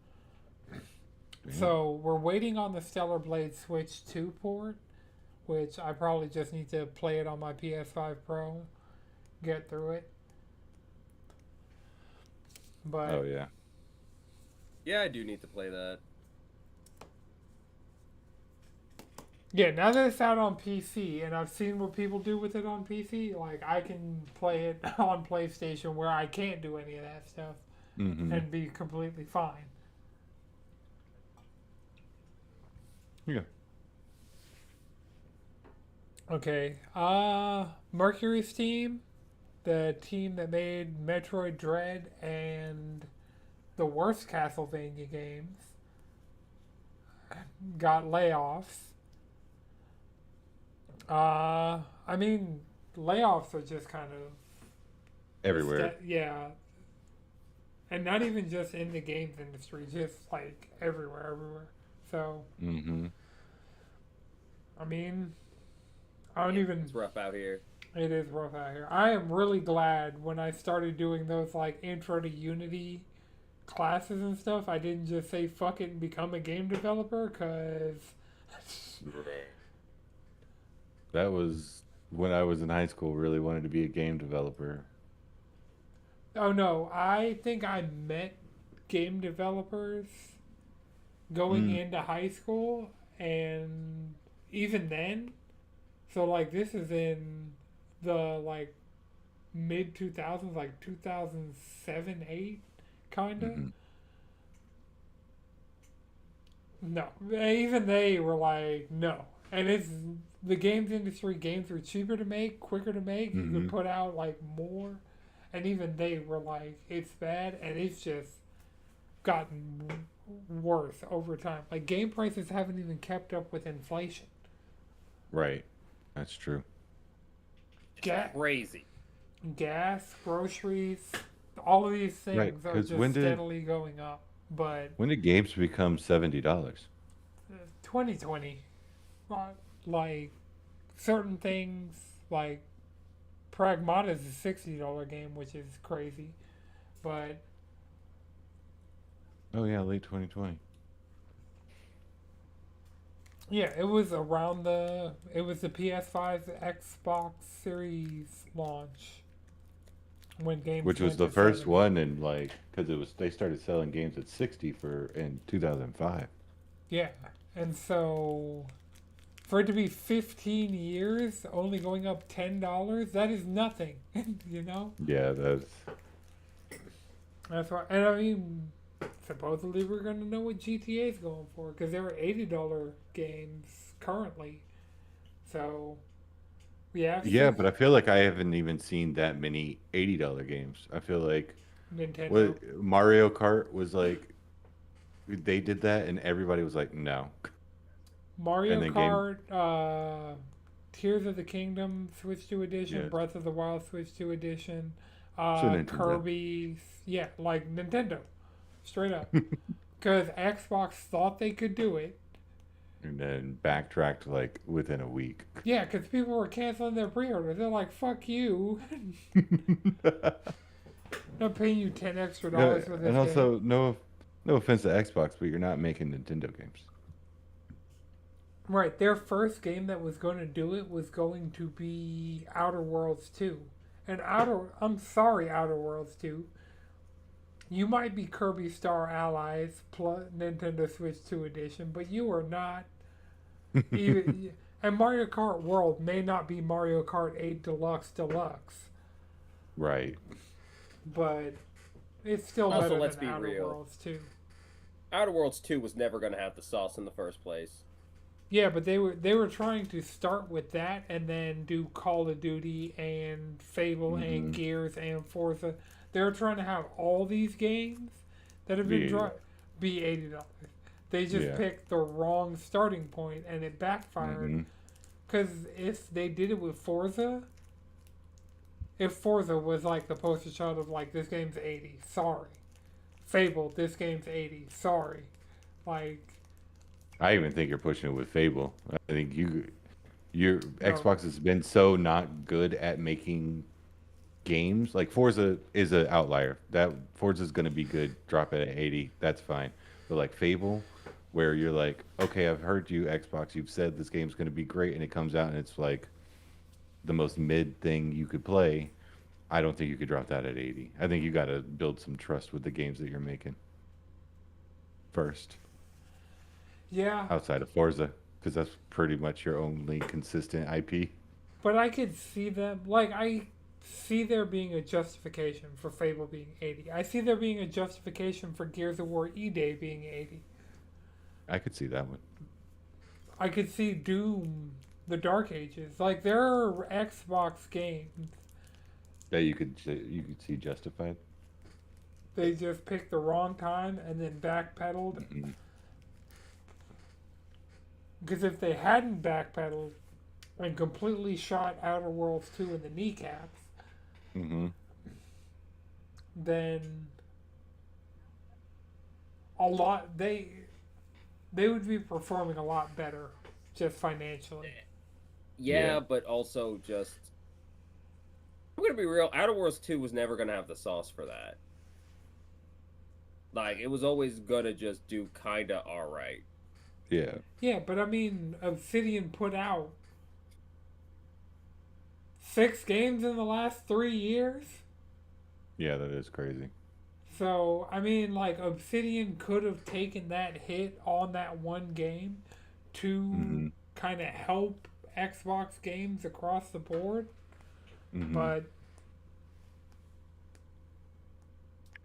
So we're waiting on the Stellar Blade Switch 2 port, which I probably just need to play it on my PS5 Pro, get through it. But Oh yeah. Yeah, I do need to play that. yeah, now that it's out on PC and I've seen what people do with it on PC, like I can play it on PlayStation where I can't do any of that stuff Mm-hmm. and be completely fine. Yeah. Okay. Mercury's team, the team that made Metroid Dread and the worst Castlevania games, got layoffs. I mean, layoffs are just kind of Everywhere. yeah, and not even just in the games industry, just like everywhere. So, Mm-hmm. I mean, I don't even. It's rough out here. It is rough out here. I am really glad when I started doing those like intro to Unity classes and stuff, I didn't just say fuck it and become a game developer, because That was when I was in high school. Really wanted to be a game developer. oh no, I think I met game developers going into high school, and even then, so like this is in the like mid 2000s, like 2007, 8, kinda. Mm-hmm. No, even they were like, no. And it's the games industry. Games are cheaper to make, quicker to make. You Mm-hmm. could put out like more, and even they were like, it's bad, and it's just gotten worse over time. Like game prices haven't even kept up with inflation. Right. That's true. Crazy. Gas, groceries, all of these things Right, are 'cause just when did- steadily going up. But When did games become $70? 2020, like certain things like Pragmata is a $60 game, which is crazy, but Oh yeah, late 2020. yeah, it was the PS5 Xbox Series launch when games Which was went the to first 70. one, and like, because they started selling games at 60 in 2005. Yeah, and so for it to be 15 years, only going up $10, that is nothing, you know. Yeah, That's why, and I mean, supposedly we're gonna know what GTA is going for, because there are $80 games currently. So we have yeah, but I feel like I haven't even seen that many $80 games. I feel like Nintendo. what Mario Kart was like, they did that, and everybody was like, no. Mario and then Kart, Tears of the Kingdom Switch 2 edition, Yeah. Breath of the Wild Switch 2 edition, Nintendo. Kirby, yeah, like Nintendo, straight up. Because Xbox thought they could do it. And then backtracked like within a week. Yeah, because people were canceling their pre-orders. They're like, "Fuck you! Not paying you $10 extra for this and game." also, no offense to Xbox, but you're not making Nintendo games. Right, their first game that was going to do it was going to be Outer Worlds 2. And I'm sorry, Outer Worlds 2. You might be Kirby Star Allies plus Nintendo Switch 2 edition, but you are not even. And Mario Kart World may not be Mario Kart 8 Deluxe, Right. but it's still Also, better let's than be Outer real. Worlds 2. Outer Worlds 2 was never going to have the sauce in the first place. Yeah, but they were trying to start with that and then do Call of Duty and Fable and Mm-hmm. Gears and Forza. They were trying to have all these games that have Be been 80. be $80. They just Yeah. picked the wrong starting point and it backfired. Mm-hmm. Because if they did it with Forza, if Forza was like the poster child of like this game's 80, sorry. Fable, this game's 80, sorry. Like, I even think you're pushing it with Fable. I think your no, Xbox has been so not good at making games. Like Forza is an outlier. That Forza's going to be good. Drop it at 80. That's fine. But like Fable, where you're like, okay, I've heard you, Xbox. You've said this game's going to be great, and it comes out and it's like the most mid thing you could play. I don't think you could drop that at 80. I think you got to build some trust with the games that you're making first, yeah, outside of Forza, because that's pretty much your only consistent IP. but I could see them, like, I see there being a justification for Fable being 80. I see there being a justification for Gears of War E Day being 80. I could see that one. I could see Doom, the Dark Ages. Like, there are Xbox games. That you could see justified. They just picked the wrong time and then backpedaled. Mm-hmm. Because if they hadn't backpedaled and completely shot Outer Worlds 2 in the kneecaps, Mm-hmm. then a lot they would be performing a lot better just financially. Yeah, Yeah. but also just I'm gonna be real. Outer Worlds 2 was never gonna have the sauce for that. Like it was always gonna just do kinda alright. Yeah. Yeah, but I mean, Obsidian put out 6 games in the last 3 years. Yeah, that is crazy. So, I mean, like, Obsidian could have taken that hit on that one game to Mm-hmm. kind of help Xbox games across the board. Mm-hmm. But,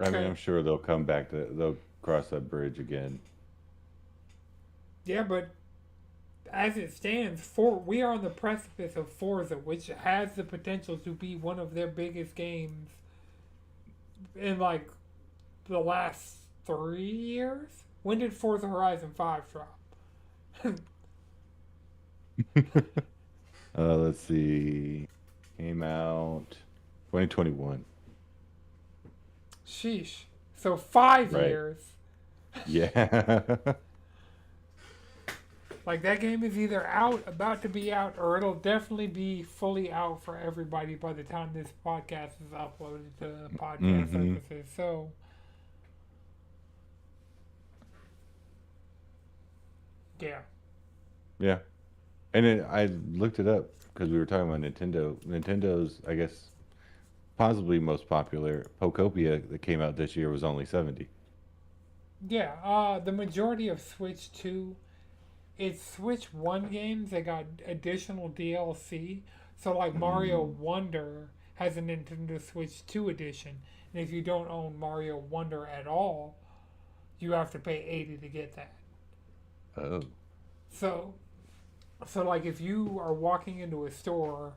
I mean, I'm sure they'll come back to they'll cross that bridge again. yeah, but as it stands, we are on the precipice of Forza, which has the potential to be one of their biggest games in, like, the last 3 years. When did Forza Horizon 5 drop? Let's see. Came out 2021. Sheesh. So 5 Right. years. Yeah. Like, that game is either out, about to be out, or it'll definitely be fully out for everybody by the time this podcast is uploaded to podcast Mm-hmm. services. So, yeah. Yeah. And I looked it up because we were talking about Nintendo. Nintendo's, I guess, possibly most popular Pocopia that came out this year was only 70. Yeah, the majority of Switch 2, it's Switch 1 games that got additional DLC. So, like, Mario Mm. Wonder has a Nintendo Switch 2 edition. And if you don't own Mario Wonder at all, you have to pay 80 to get that. Oh. So, so like if you are walking into a store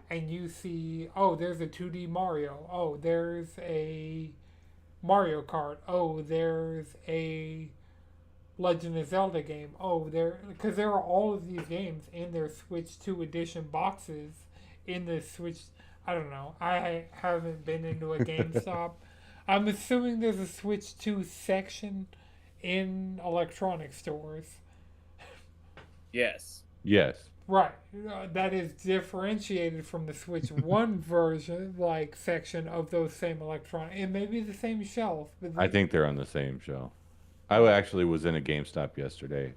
and you see, oh, there's a 2D Mario. Oh, there's a Mario Kart. Oh, there's a Legend of Zelda game. Oh, because there are all of these games in their Switch 2 edition boxes in the Switch. I don't know. I haven't been into a GameStop. I'm assuming there's a Switch 2 section in electronic stores. Yes. Yes. Right. That is differentiated from the Switch 1 version, like, section of those same electronic. It may be the same shelf, but I think they're on the same shelf. I actually was in a GameStop yesterday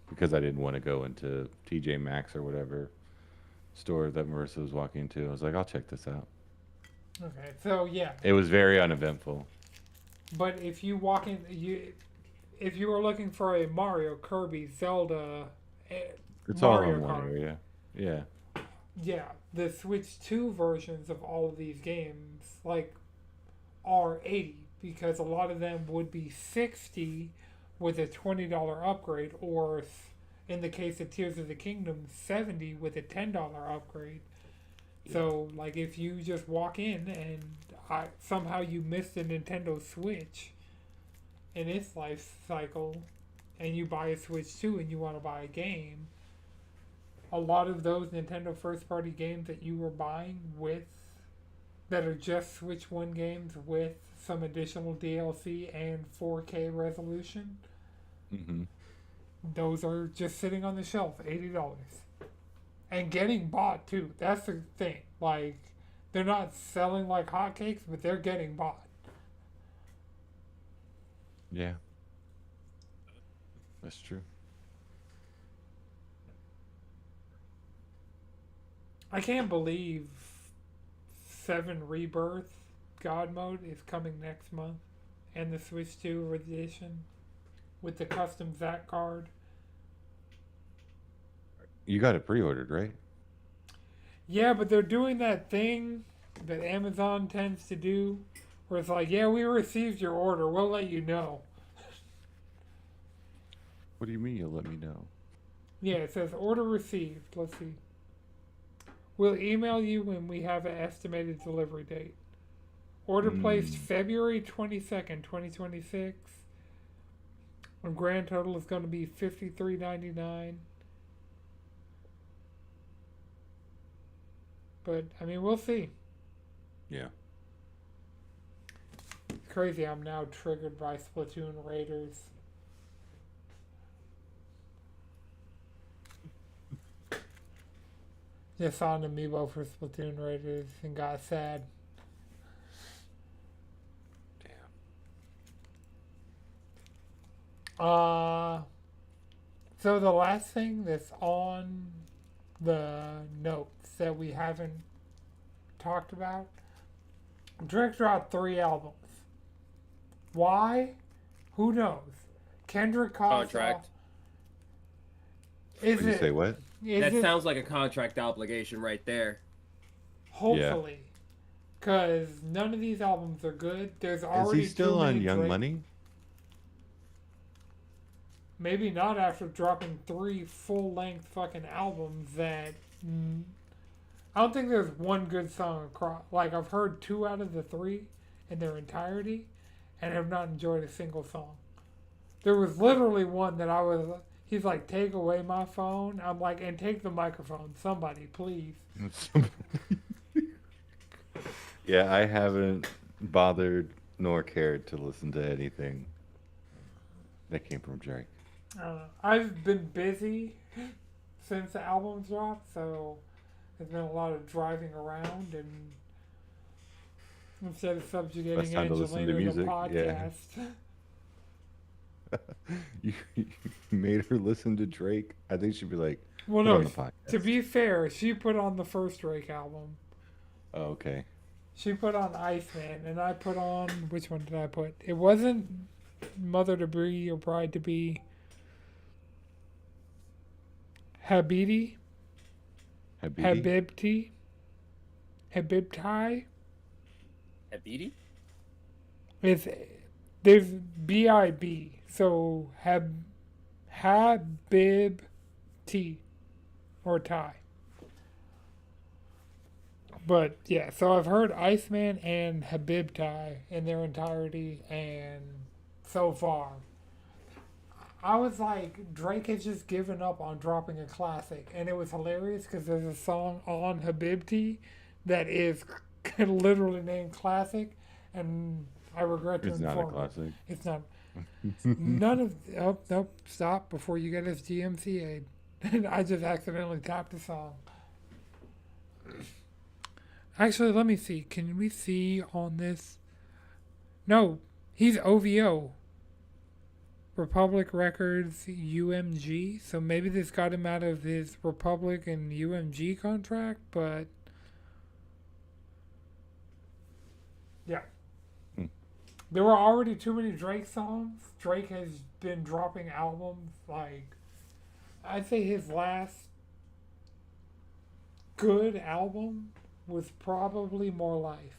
because I didn't want to go into TJ Maxx or whatever store that Marissa was walking into. I was like, I'll check this out. okay. So yeah, It was very uneventful. but if you walk in, if you are looking for a Mario, Kirby, Zelda, eh, It's all Mario in one Kart, area. Yeah. yeah, the Switch 2 versions of all of these games like are 80 because a lot of them would be 60 with a $20 upgrade or in the case of Tears of the Kingdom, $70 with a $10 upgrade. Yeah. So, like, if you just walk in and somehow you miss the Nintendo Switch in its life cycle, and you buy a Switch 2 and you want to buy a game, a lot of those Nintendo first party games that you were buying with, that are just Switch 1 games with some additional DLC and 4K resolution, Mm-hmm. those are just sitting on the shelf, $80. And getting bought too. That's the thing. Like, they're not selling like hotcakes, but they're getting bought. Yeah. That's true. I can't believe 7 Rebirth God Mode is coming next month, and the Switch 2 edition with the custom ZAC card. You got it pre-ordered, right? Yeah, but they're doing that thing that Amazon tends to do, where it's like, yeah, we received your order, we'll let you know. What do you mean you'll let me know? Yeah, it says order received. Let's see. We'll email you when we have an estimated delivery date. Order placed February 22nd, 2026. And grand total is going to be $53.99. But, I mean, we'll see. Yeah. It's crazy I'm now triggered by Splatoon Raiders. Just saw an amiibo for Splatoon Raiders and got sad. Damn. So the last thing that's on the notes that we haven't talked about, Drake dropped 3 albums. Why? Who knows? Kendrick Contract. Is Did you it? say what? That sounds like a contract obligation right there. Hopefully, because none of these albums are good. There's already Is he still too on many Young Drake- Money? Maybe not after dropping 3 full-length fucking albums that. I don't think there's one good song across. Like, I've heard 2 out of the 3 in their entirety and have not enjoyed a single song. There was literally one that he's like, take away my phone. I'm like, and take the microphone. Somebody, please. Yeah, I haven't bothered nor cared to listen to anything that came from Drake. I don't know. I've been busy since the album dropped, so there's been a lot of driving around, and instead of subjugating Best time to listen to Angelina to music, podcast. You made her listen to Drake. I think she'd be like, Well, put no, on the podcast. to be fair, she put on the first Drake album. Oh, okay. She put on Iceman, and I put on, which one did I put? It wasn't Mother to Be or Bride to Be. Habibti? Habibi? Habibti? Habiti? There's B-I-B, so Habibti, or Thai. But yeah, so I've heard Iceman and Habibti in their entirety, and so far, I was like, Drake has just given up on dropping a classic, and it was hilarious because there's a song on Habibti that is literally named Classic, and I regret to It's not a inform you, classic. it's not. None of nope, stop before you get us GMCA'd. I just accidentally tapped the song. Actually, let me see. Can we see on this? No, he's OVO. Republic Records UMG. So maybe this got him out of his Republic and UMG contract, but yeah. There were already too many Drake songs. Drake has been dropping albums. Like, I'd say his last good album was probably More Life.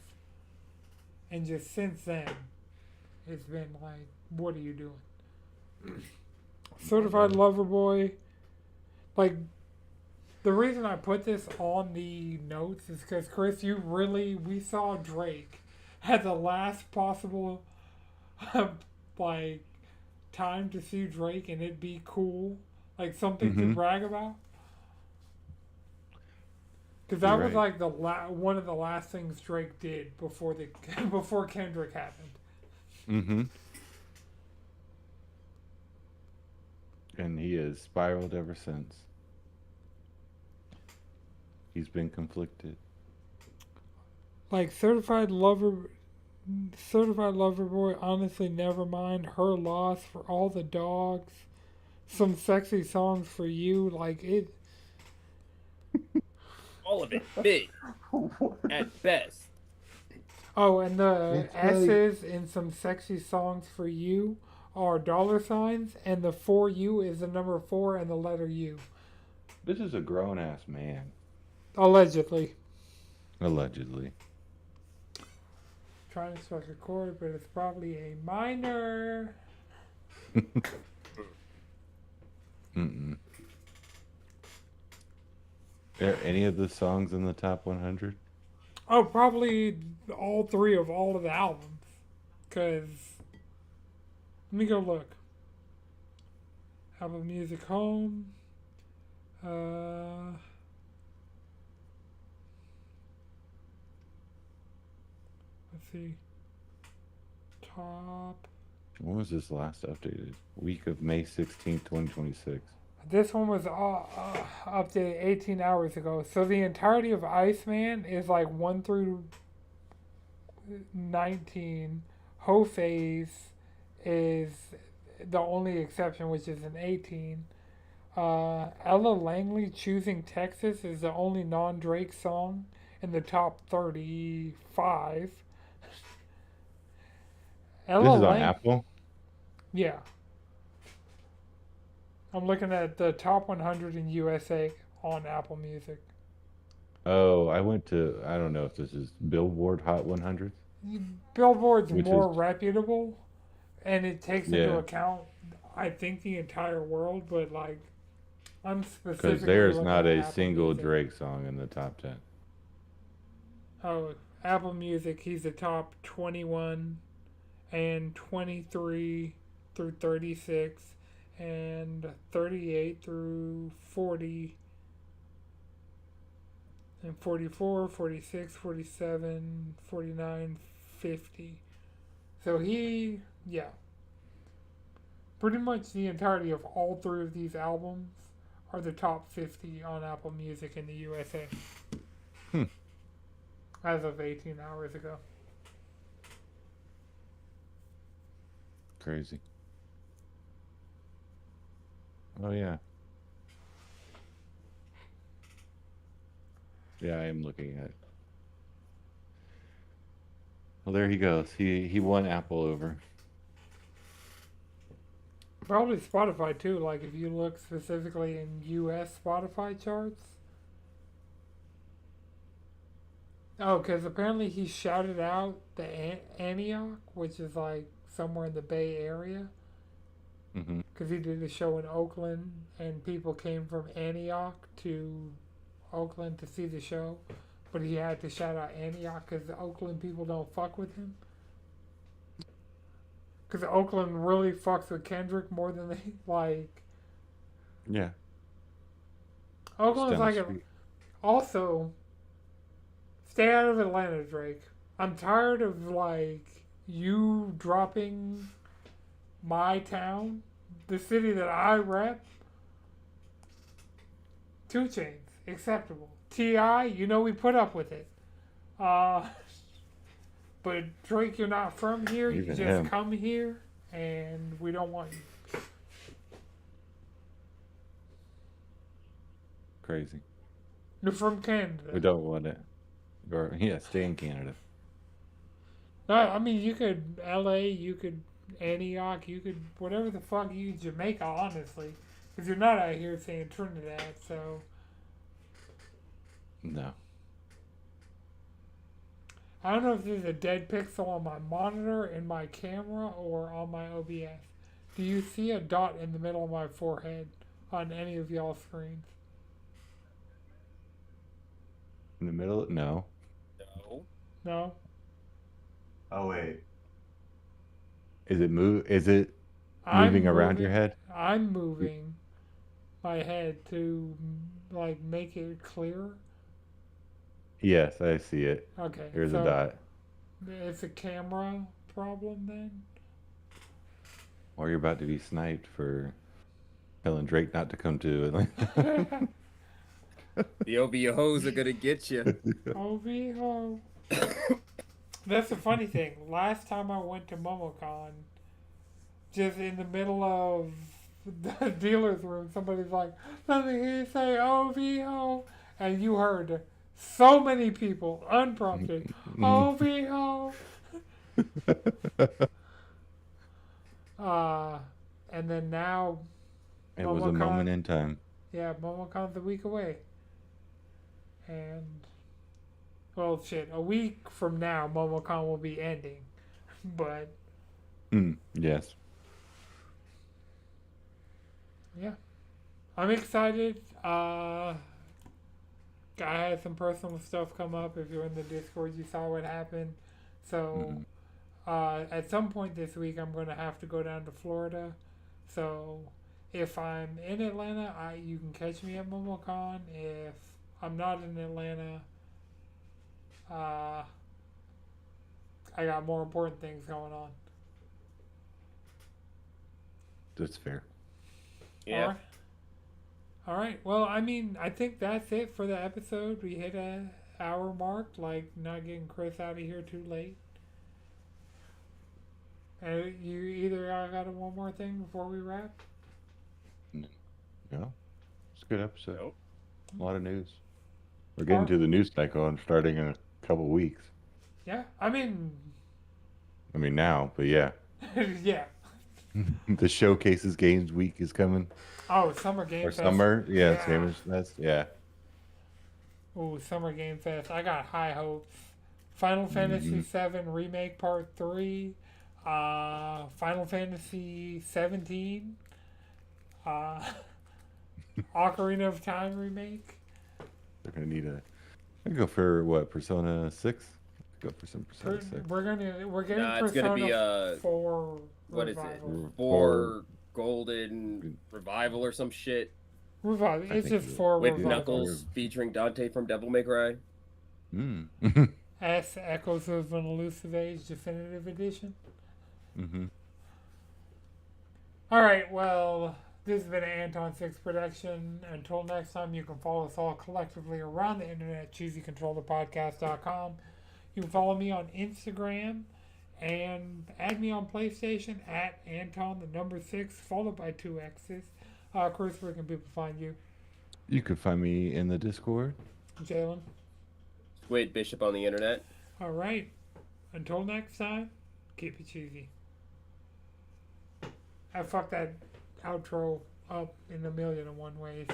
And just since then, it's been like, what are you doing? Certified Lover Boy, like the reason I put this on the notes is because Chris, we saw Drake at the last possible like time to see Drake and it'd be cool, like something to Mm-hmm. brag about. Because You're that was right. like one of the last things Drake did before the before Kendrick happened. Mm-hmm. And he has spiraled ever since. He's been conflicted. Like certified lover boy. Honestly, never mind. Her loss for all the dogs. Some sexy songs for you. Like it. All of it, mid at best. Oh, and the It's like S's in some sexy songs for you are dollar signs, and the for you is the number four and the letter U. this is a grown ass man, Allegedly. allegedly. Trying to strike a chord, but it's probably a minor. Mm-mm. Are any of the songs in the top 100? Oh, probably all three of all of the albums. Because, let me go look. Apple Music Home. Let's see. Top. When was this last updated? Week of May 16th, 2026. This one was updated 18 hours ago. So the entirety of Iceman is like 1 through 19. Ho Phase is the only exception, which is an 18. Ella Langley Choosing Texas is the only non Drake song in the top 35. This Ella is on Lang. Apple? Yeah. I'm looking at the top 100 in USA on Apple Music. Oh, I went to, I don't know if this is Billboard Hot 100, Billboard's which is, more reputable, and it takes into yeah, account, I think, the entire world. But like, I'm because specifically there's looking not at a Apple single Music. Drake song in the top 10. Oh, Apple Music, he's the top 21 and 23 through 36 and 38 through 40 and 44, 46, 47, 49, 50. So yeah, pretty much the entirety of all three of these albums are the top 50 on Apple Music in the USA Hmm, as of 18 hours ago. crazy. Oh, yeah. Yeah, I am looking at it. Well, there he goes. He won Apple over. Probably Spotify too. Like if you look specifically in U.S. Spotify charts. Oh, because apparently he shouted out the Antioch, which is like somewhere in the Bay Area. Hmm. Because he did a show in Oakland, and people came from Antioch to Oakland to see the show, but he had to shout out Antioch because the Oakland people don't fuck with him. Because Oakland really fucks with Kendrick more than they like. Yeah, just Oakland's down the like a, street. also stay out of Atlanta, Drake. I'm tired of like you dropping my town, the city that I rep. 2 Chainz, acceptable. Ti, we put up with it. Uh, but Drake, you're not from here. You Even just him. come here, and we don't want you. Crazy. You're from We Canada. don't want it. Or, yeah, stay in Canada. No, I mean you could L.A., you could Antioch, you could whatever the fuck you Jamaica, honestly, because you're not out here saying Trinidad. So No. I don't know if there's a dead pixel on my monitor, in my camera, or on my OBS. Do you see a dot in the middle of my forehead? on any of y'all screens. In the middle? No. No. No? Oh wait. Is it I'm moving around your moving. head? I'm moving my head to like make it clear. Yes, I see it. Okay, Here's a so dot. it's a camera problem then. Or you're about to be sniped for telling Drake not to come to Atlanta. The OVOs are gonna get you. OVO. That's the funny thing. Last time I went to MomoCon, just in the middle of the dealer's room, somebody's like, "Let me hear you say OVO," and you heard so many people unprompted, OVO. Uh, and then now, It was a moment MomoCon, in time. yeah, MomoCon's a week away, and well, shit, a week from now, MomoCon will be ending, but Yes. yeah, I'm excited. I had some personal stuff come up. If you're in the Discord, you saw what happened. So, Mm-hmm. at some point this week, I'm going to have to go down to Florida. So, if I'm in Atlanta, you can catch me at MomoCon. If I'm not in Atlanta, uh, I got more important things going on. That's fair. Yeah. All right. All right. Well, I mean, I think that's it for the episode. We hit a hour mark, like not getting Chris out of here too late. You either got one more thing before we wrap? No. It's a good episode. Nope. A lot of news. We're getting to the news cycle and starting in a couple weeks. Yeah. I mean, Now, but yeah. yeah. The Showcases Games Week is coming. Oh, Summer Game Or Fest. summer. Yeah, Yeah. Summer Fest. Yeah. Ooh, Summer Game Fest. I got high hopes. Final Fantasy VII Remake Part 3. Final Fantasy 17. Ocarina of Time Remake. They're going to need a. I go for what? Persona 6? Go for some Persona 6. We're getting Nah, it's Persona gonna be 4 what is it? Revival. 4 Golden Revival or some shit Revival. I It's think just it- 4 with Revival. Knuckles featuring Dante from Devil May Cry. S Echoes of an Elusive Age Definitive Edition. All right, well, this has been an Anton 6 production. Until next time, you can follow us all collectively around the internet at CheesyControllerPodcast.com. You can follow me on Instagram and add me on PlayStation at Anton, the number 6, followed by 2 X's. Chris, where can people find you? You can find me in the Discord. Jalen? Wade Bishop on the internet. All right. Until next time, keep it cheesy. I fucked that outro up in a million and one ways.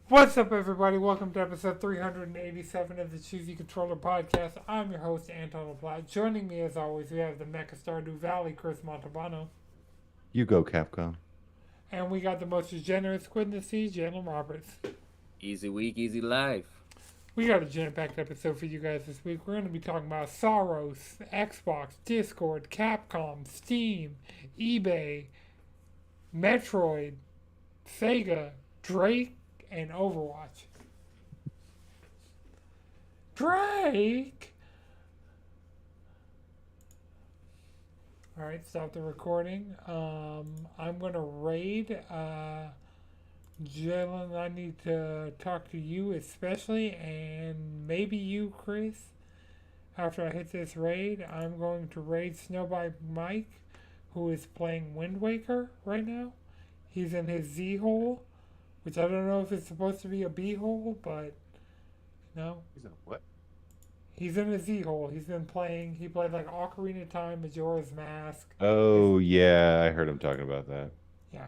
What's up, everybody? Welcome to episode 387 of the Cheesy Controller Podcast. I'm your host, Anton LaPlatte. Joining me, as always, we have the Mecha Stardew Valley, Chris Montalbano. You go, Capcom. And we got the most degenerate squid in the sea, Jalen Roberts. Easy week, easy life. We got a jam-packed episode for you guys this week. We're going to be talking about Soros, Xbox, Discord, Capcom, Steam, eBay, Metroid, Sega, Drake, and Overwatch. Drake! Alright, stop the recording. I'm going to raid. Jalen, I need to talk to you especially, and maybe you, Chris. After I hit this raid, I'm going to raid Snowbike Mike, who is playing Wind Waker right now. He's in his Z hole, which I don't know if it's supposed to be a B hole, but no. He's in what? He's in a Z hole. He played like Ocarina of Time, Majora's Mask. Oh, yeah. I heard him talking about that. Yeah.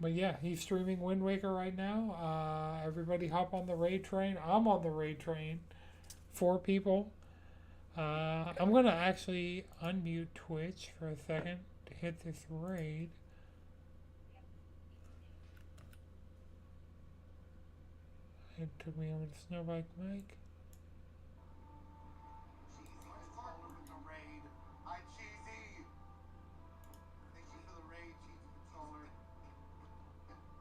But yeah, he's streaming Wind Waker right now. Everybody hop on the raid train. I'm on the raid train. 4 people. I'm going to actually unmute Twitch for a second to hit this raid. It took me over to Snowbike Mike.